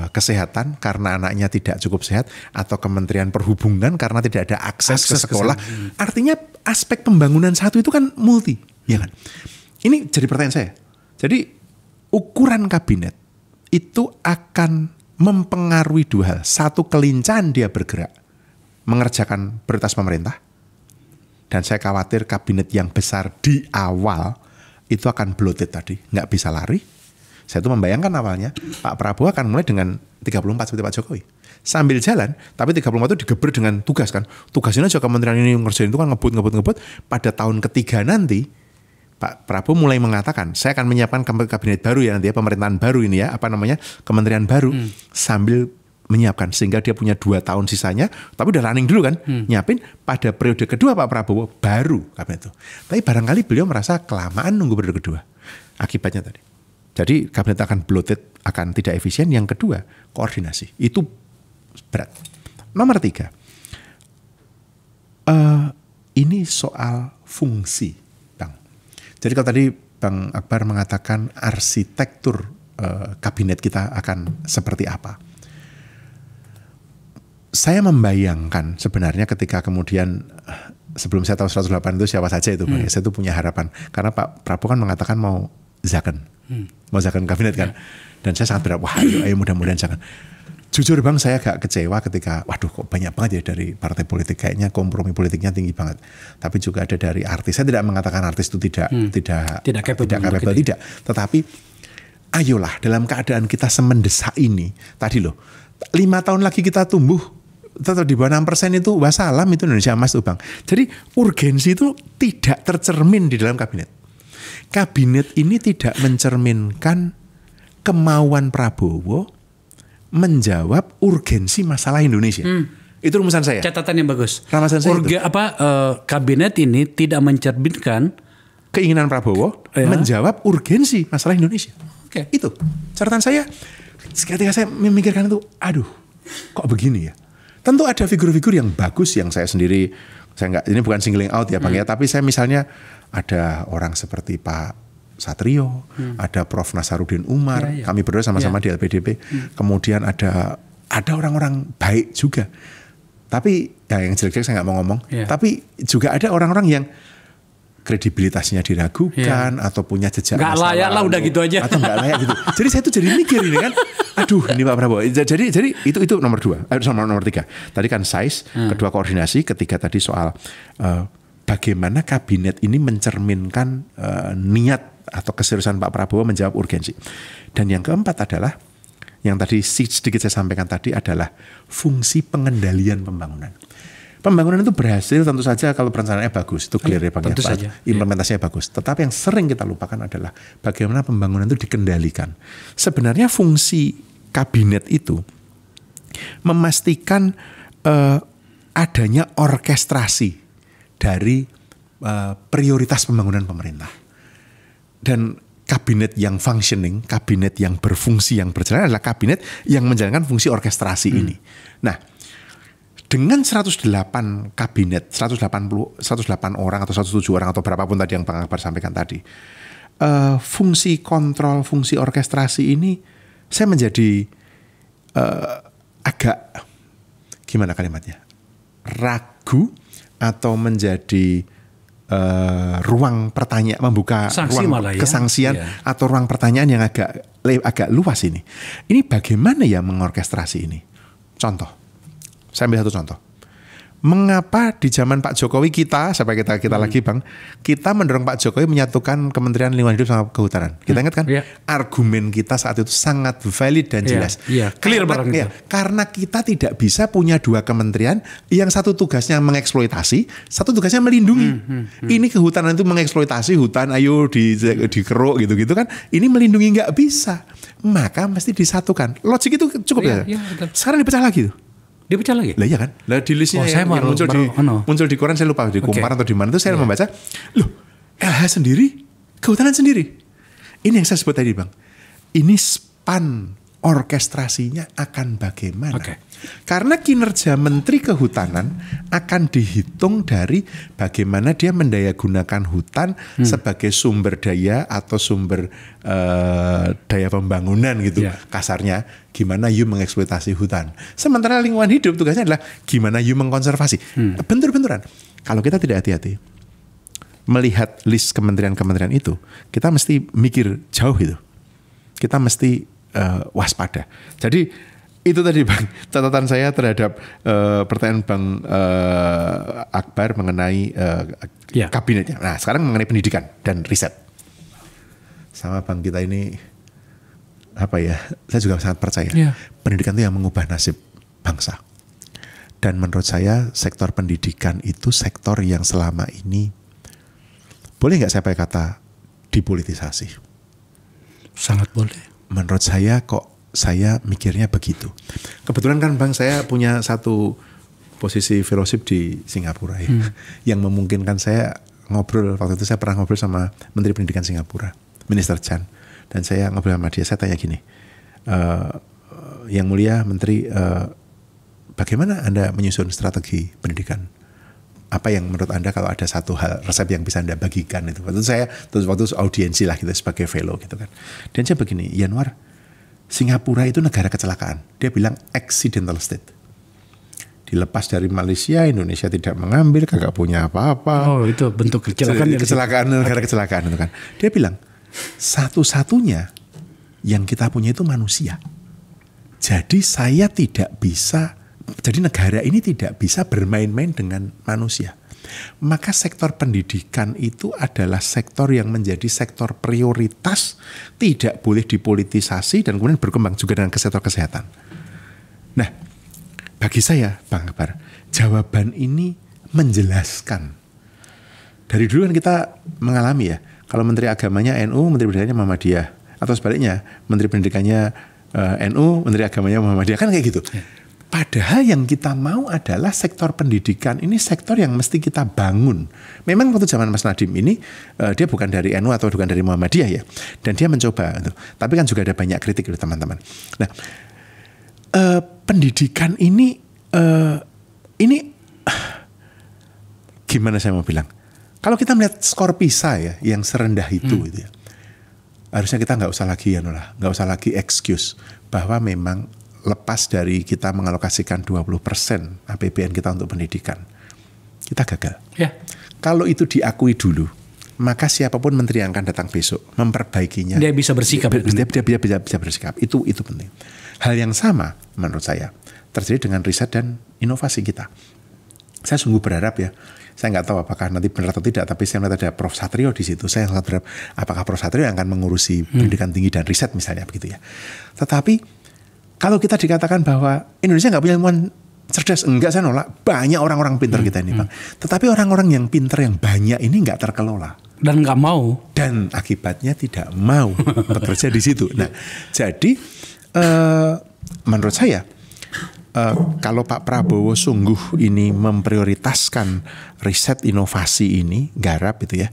Kesehatan karena anaknya tidak cukup sehat, atau Kementerian Perhubungan karena tidak ada akses ke sekolah. Artinya aspek pembangunan satu itu kan multi, ya kan? Ini jadi pertanyaan saya. Jadi ukuran kabinet itu akan mempengaruhi dua hal. Satu, kelincahan dia bergerak mengerjakan prioritas pemerintah. Dan saya khawatir kabinet yang besar di awal itu akan bloated tadi, nggak bisa lari. Saya tuh membayangkan awalnya Pak Prabowo akan mulai dengan 34 seperti Pak Jokowi. Sambil jalan, tapi 34 itu digeber dengan tugas kan. Tugasnya aja kementerian ini ngerjain itu kan ngebut. Pada tahun ketiga nanti, Pak Prabowo mulai mengatakan, saya akan menyiapkan kabinet baru ya nanti ya, pemerintahan baru ini ya, kementerian baru. Sambil menyiapkan, sehingga dia punya 2 tahun sisanya, tapi udah running dulu kan, nyiapin pada periode kedua Pak Prabowo, baru kabinet itu. Tapi barangkali beliau merasa kelamaan nunggu periode kedua. Akibatnya tadi. Jadi kabinet akan bloated, akan tidak efisien. Yang kedua, koordinasi. Itu berat. Nomor 3, ini soal fungsi, Bang. Jadi kalau tadi Bang Akbar mengatakan arsitektur kabinet kita akan seperti apa. Saya membayangkan sebenarnya ketika kemudian, sebelum saya tahu 108 itu siapa saja itu, Bang, saya tuh punya harapan. Karena Pak Prabowo kan mengatakan mau zakon. Mau zakon kabinet kan. Dan saya sangat berharap, wah ayo mudah-mudahan zakon. Jujur Bang, saya agak kecewa ketika, waduh kok banyak banget ya dari partai politik, kayaknya kompromi politiknya tinggi banget. Tapi juga ada dari artis. Saya tidak mengatakan artis itu tidak capable, tidak. Tetapi ayolah, dalam keadaan kita semendesak ini, tadi loh, 5 tahun lagi kita tumbuh tetap di bawah 6% itu wassalam, itu Indonesia emas tuh Bang. Jadi urgensi itu tidak tercermin di dalam kabinet. Kabinet ini tidak mencerminkan kemauan Prabowo menjawab urgensi masalah Indonesia. Itu rumusan saya. Catatan yang bagus. Rumusan saya kabinet ini tidak mencerminkan keinginan Prabowo menjawab urgensi masalah Indonesia. Oke. Itu catatan saya. Ketika saya memikirkan itu, aduh, kok begini ya? Tentu ada figur-figur yang bagus yang saya sendiri, ini bukan singling out ya Bang ya, tapi saya misalnya ada orang seperti Pak Satrio, ada Prof. Nasaruddin Umar, kami berdua sama-sama di LPDP. Kemudian ada orang-orang baik juga. Tapi ya yang jelek-jelek saya nggak mau ngomong. Tapi juga ada orang-orang yang kredibilitasnya diragukan atau punya jejak nggak layak lah, udah gitu aja. Atau nggak layak gitu. Jadi saya tuh jadi mikir ini kan, aduh ini Pak Prabowo. Jadi itu nomor 2, nomor 3. Tadi kan size, kedua koordinasi, ketiga tadi soal bagaimana kabinet ini mencerminkan niat atau keseriusan Pak Prabowo menjawab urgensi. Dan yang keempat adalah, yang tadi sedikit saya sampaikan tadi adalah fungsi pengendalian pembangunan. Pembangunan itu berhasil tentu saja kalau perencanaannya bagus, itu clear ya Bang ya, implementasinya bagus. Tetapi yang sering kita lupakan adalah bagaimana pembangunan itu dikendalikan. Sebenarnya fungsi kabinet itu memastikan adanya orkestrasi dari prioritas pembangunan pemerintah. Dan kabinet yang functioning, kabinet yang berfungsi, yang berjalan adalah kabinet yang menjalankan fungsi orkestrasi ini. Nah, dengan 108 kabinet, 108 orang atau 107 orang atau berapapun tadi yang Bang Akbar sampaikan tadi, fungsi kontrol, fungsi orkestrasi ini saya menjadi agak, gimana kalimatnya, ragu atau menjadi ruang pertanyaan, membuka ruang kesangsian atau ruang pertanyaan yang agak luas ini. Ini bagaimana ya mengorkestrasi ini? Contoh. Saya ambil satu contoh. Mengapa di zaman Pak Jokowi kita lagi Bang, kita mendorong Pak Jokowi menyatukan Kementerian Lingkungan Hidup sama Kehutanan. Kita ingat kan? Argumen kita saat itu sangat valid dan jelas. Clear barang itu. Karena kita tidak bisa punya 2 kementerian yang satu tugasnya mengeksploitasi, satu tugasnya melindungi. Ini kehutanan itu mengeksploitasi hutan, ayo dikeruk gitu-gitu kan. Ini melindungi nggak bisa. Maka mesti disatukan. Logik itu cukup ya. Sekarang dipecah lagi tuh. Dipecah lagi? Lah iya kan? Lah di listnya yang muncul di koran, saya lupa di Kompar atau di mana itu saya membaca, loh LH sendiri, kehutanan sendiri. Ini yang saya sebut tadi Bang. Ini span orkestrasinya akan bagaimana. Oke. Karena kinerja Menteri Kehutanan akan dihitung dari bagaimana dia mendayagunakan hutan sebagai sumber daya atau sumber daya pembangunan gitu. Ya. Kasarnya gimana you mengeksploitasi hutan. Sementara lingkungan hidup tugasnya adalah gimana you mengkonservasi. Bentur-benturan. Kalau kita tidak hati-hati melihat list kementerian-kementerian itu, kita mesti mikir jauh itu. Kita mesti waspada. Jadi itu tadi Bang, catatan saya terhadap pertanyaan Bang Akbar mengenai kabinetnya. Nah sekarang mengenai pendidikan dan riset. Sama Bang kita ini apa ya? Saya juga sangat percaya pendidikan itu yang mengubah nasib bangsa. Dan menurut saya sektor pendidikan itu sektor yang selama ini boleh nggak saya pakai kata dipolitisasi? Sangat boleh. Menurut saya kok saya mikirnya begitu. Kebetulan kan Bang saya punya satu posisi fellowship di Singapura ya, yang memungkinkan saya ngobrol. Waktu itu saya pernah ngobrol sama Menteri Pendidikan Singapura, Minister Chan, dan saya ngobrol sama dia. Saya tanya gini, Yang Mulia Menteri, bagaimana Anda menyusun strategi pendidikan? Apa yang menurut Anda kalau ada satu hal resep yang bisa Anda bagikan itu? Waktu audiensi lah gitu sebagai fellow gitu kan. Dan saya begini, Yanuar, Singapura itu negara kecelakaan. Dia bilang accidental state. Dilepas dari Malaysia, Indonesia tidak mengambil, kagak punya apa-apa. Oh itu bentuk kecelakaan. Kecelakaan, negara kecelakaan itu kan. Dia bilang satu-satunya yang kita punya itu manusia. Jadi saya tidak bisa. Jadi negara ini tidak bisa bermain-main dengan manusia. Maka sektor pendidikan itu adalah sektor yang menjadi sektor prioritas, tidak boleh dipolitisasi dan kemudian berkembang juga dengan sektor kesehatan. Nah, bagi saya, Bang Akbar, jawaban ini menjelaskan. Dari dulu kan kita mengalami ya, kalau Menteri Agamanya NU, Menteri Pendidikannya Muhammadiyah. Atau sebaliknya, Menteri Pendidikannya NU, Menteri Agamanya Muhammadiyah. Kan kayak gitu. Padahal yang kita mau adalah sektor pendidikan ini sektor yang mesti kita bangun. Memang waktu zaman Mas Nadiem ini dia bukan dari NU atau bukan dari Muhammadiyah ya, dan dia mencoba. Tapi kan juga ada banyak kritik dari teman-teman. Nah, pendidikan ini gimana saya mau bilang? Kalau kita melihat skor PISA ya, yang serendah itu, gitu ya, harusnya kita nggak usah lagi excuse bahwa memang lepas dari kita mengalokasikan 20% APBN kita untuk pendidikan, kita gagal. Ya. Kalau itu diakui dulu, maka siapapun menteri yang akan datang besok memperbaikinya. Dia bisa bersikap. Dia bisa bersikap. Itu penting. Hal yang sama menurut saya terjadi dengan riset dan inovasi kita. Saya sungguh berharap ya. Saya nggak tahu apakah nanti benar atau tidak, tapi saya melihat ada Prof. Satrio di situ. Saya sangat berharap apakah Prof. Satrio yang akan mengurusi pendidikan tinggi dan riset misalnya begitu ya. Tetapi kalau kita dikatakan bahwa Indonesia nggak punya ilmuwan cerdas, enggak, saya nolak. Banyak orang-orang pintar kita ini, Bang. Tetapi orang-orang yang pintar yang banyak ini nggak terkelola. Dan nggak mau. Dan akibatnya tidak mau bekerja di situ. Nah, jadi menurut saya, kalau Pak Prabowo sungguh ini memprioritaskan riset inovasi ini, garap itu ya,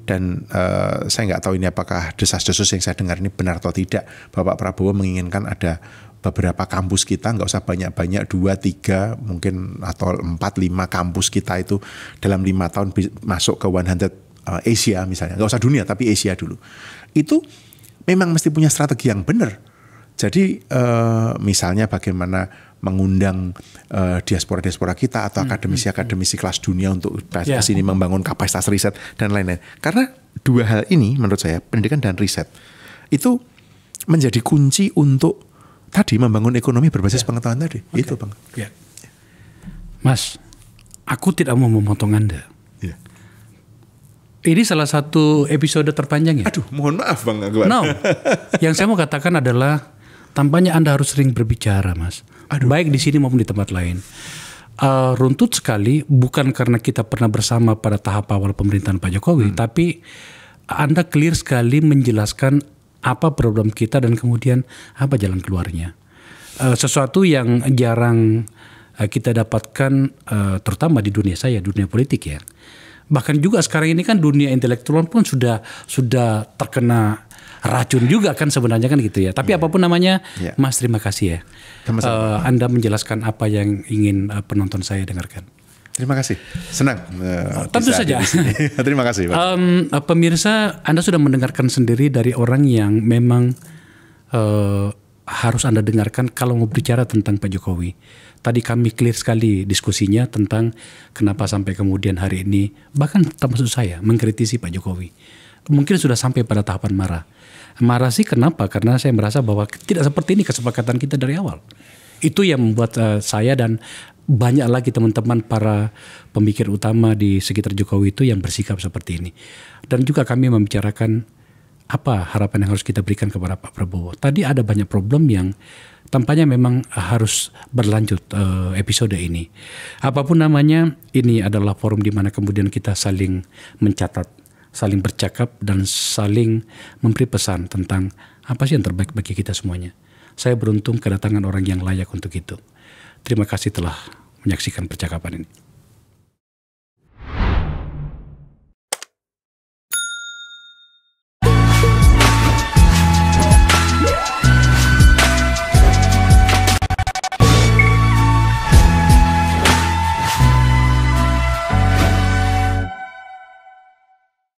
dan saya nggak tahu ini apakah desas-desus yang saya dengar ini benar atau tidak, bahwa Pak Prabowo menginginkan ada beberapa kampus kita, nggak usah banyak-banyak, 2, 3 mungkin atau 4, 5 kampus kita itu dalam 5 tahun masuk ke 100 Asia misalnya, nggak usah dunia tapi Asia dulu. Itu memang mesti punya strategi yang benar. Jadi misalnya bagaimana mengundang diaspora-diaspora kita atau akademisi-akademisi kelas dunia untuk ke sini membangun kapasitas riset dan lain-lain. Karena dua hal ini menurut saya, pendidikan dan riset, itu menjadi kunci untuk tadi membangun ekonomi berbasis pengetahuan tadi. Itu Bang. Ya. Mas, aku tidak mau memotong Anda. Ya. Ini salah satu episode terpanjang ya. Aduh, mohon maaf Bang Akbar. No, yang saya mau katakan adalah tampaknya Anda harus sering berbicara, Mas. Baik di sini maupun di tempat lain. Runtut sekali, bukan karena kita pernah bersama pada tahap awal pemerintahan Pak Jokowi, tapi Anda clear sekali menjelaskan apa problem kita dan kemudian apa jalan keluarnya. Sesuatu yang jarang kita dapatkan, terutama di dunia saya, dunia politik ya. Bahkan juga sekarang ini kan dunia intelektual pun sudah terkena racun juga kan sebenarnya kan gitu ya. Tapi apapun namanya, Mas terima kasih ya. Anda menjelaskan apa yang ingin penonton saya dengarkan. Terima kasih, senang. Tentu saja. Terima kasih, Pak. Pemirsa, Anda sudah mendengarkan sendiri dari orang yang memang harus Anda dengarkan kalau mau bicara tentang Pak Jokowi. Tadi kami clear sekali diskusinya tentang kenapa sampai kemudian hari ini, bahkan termasuk saya, mengkritisi Pak Jokowi. Mungkin sudah sampai pada tahapan marah. Marah sih kenapa? Karena saya merasa bahwa tidak seperti ini kesepakatan kita dari awal. Itu yang membuat saya dan banyak lagi teman-teman para pemikir utama di sekitar Jokowi itu yang bersikap seperti ini. Dan juga kami membicarakan apa harapan yang harus kita berikan kepada Pak Prabowo. Tadi ada banyak problem yang tampaknya memang harus berlanjut episode ini. Apapun namanya, ini adalah forum di mana kemudian kita saling mencatat, saling bercakap, dan saling memberi pesan tentang apa sih yang terbaik bagi kita semuanya. Saya beruntung kedatangan orang yang layak untuk itu. Terima kasih telah menyaksikan percakapan ini.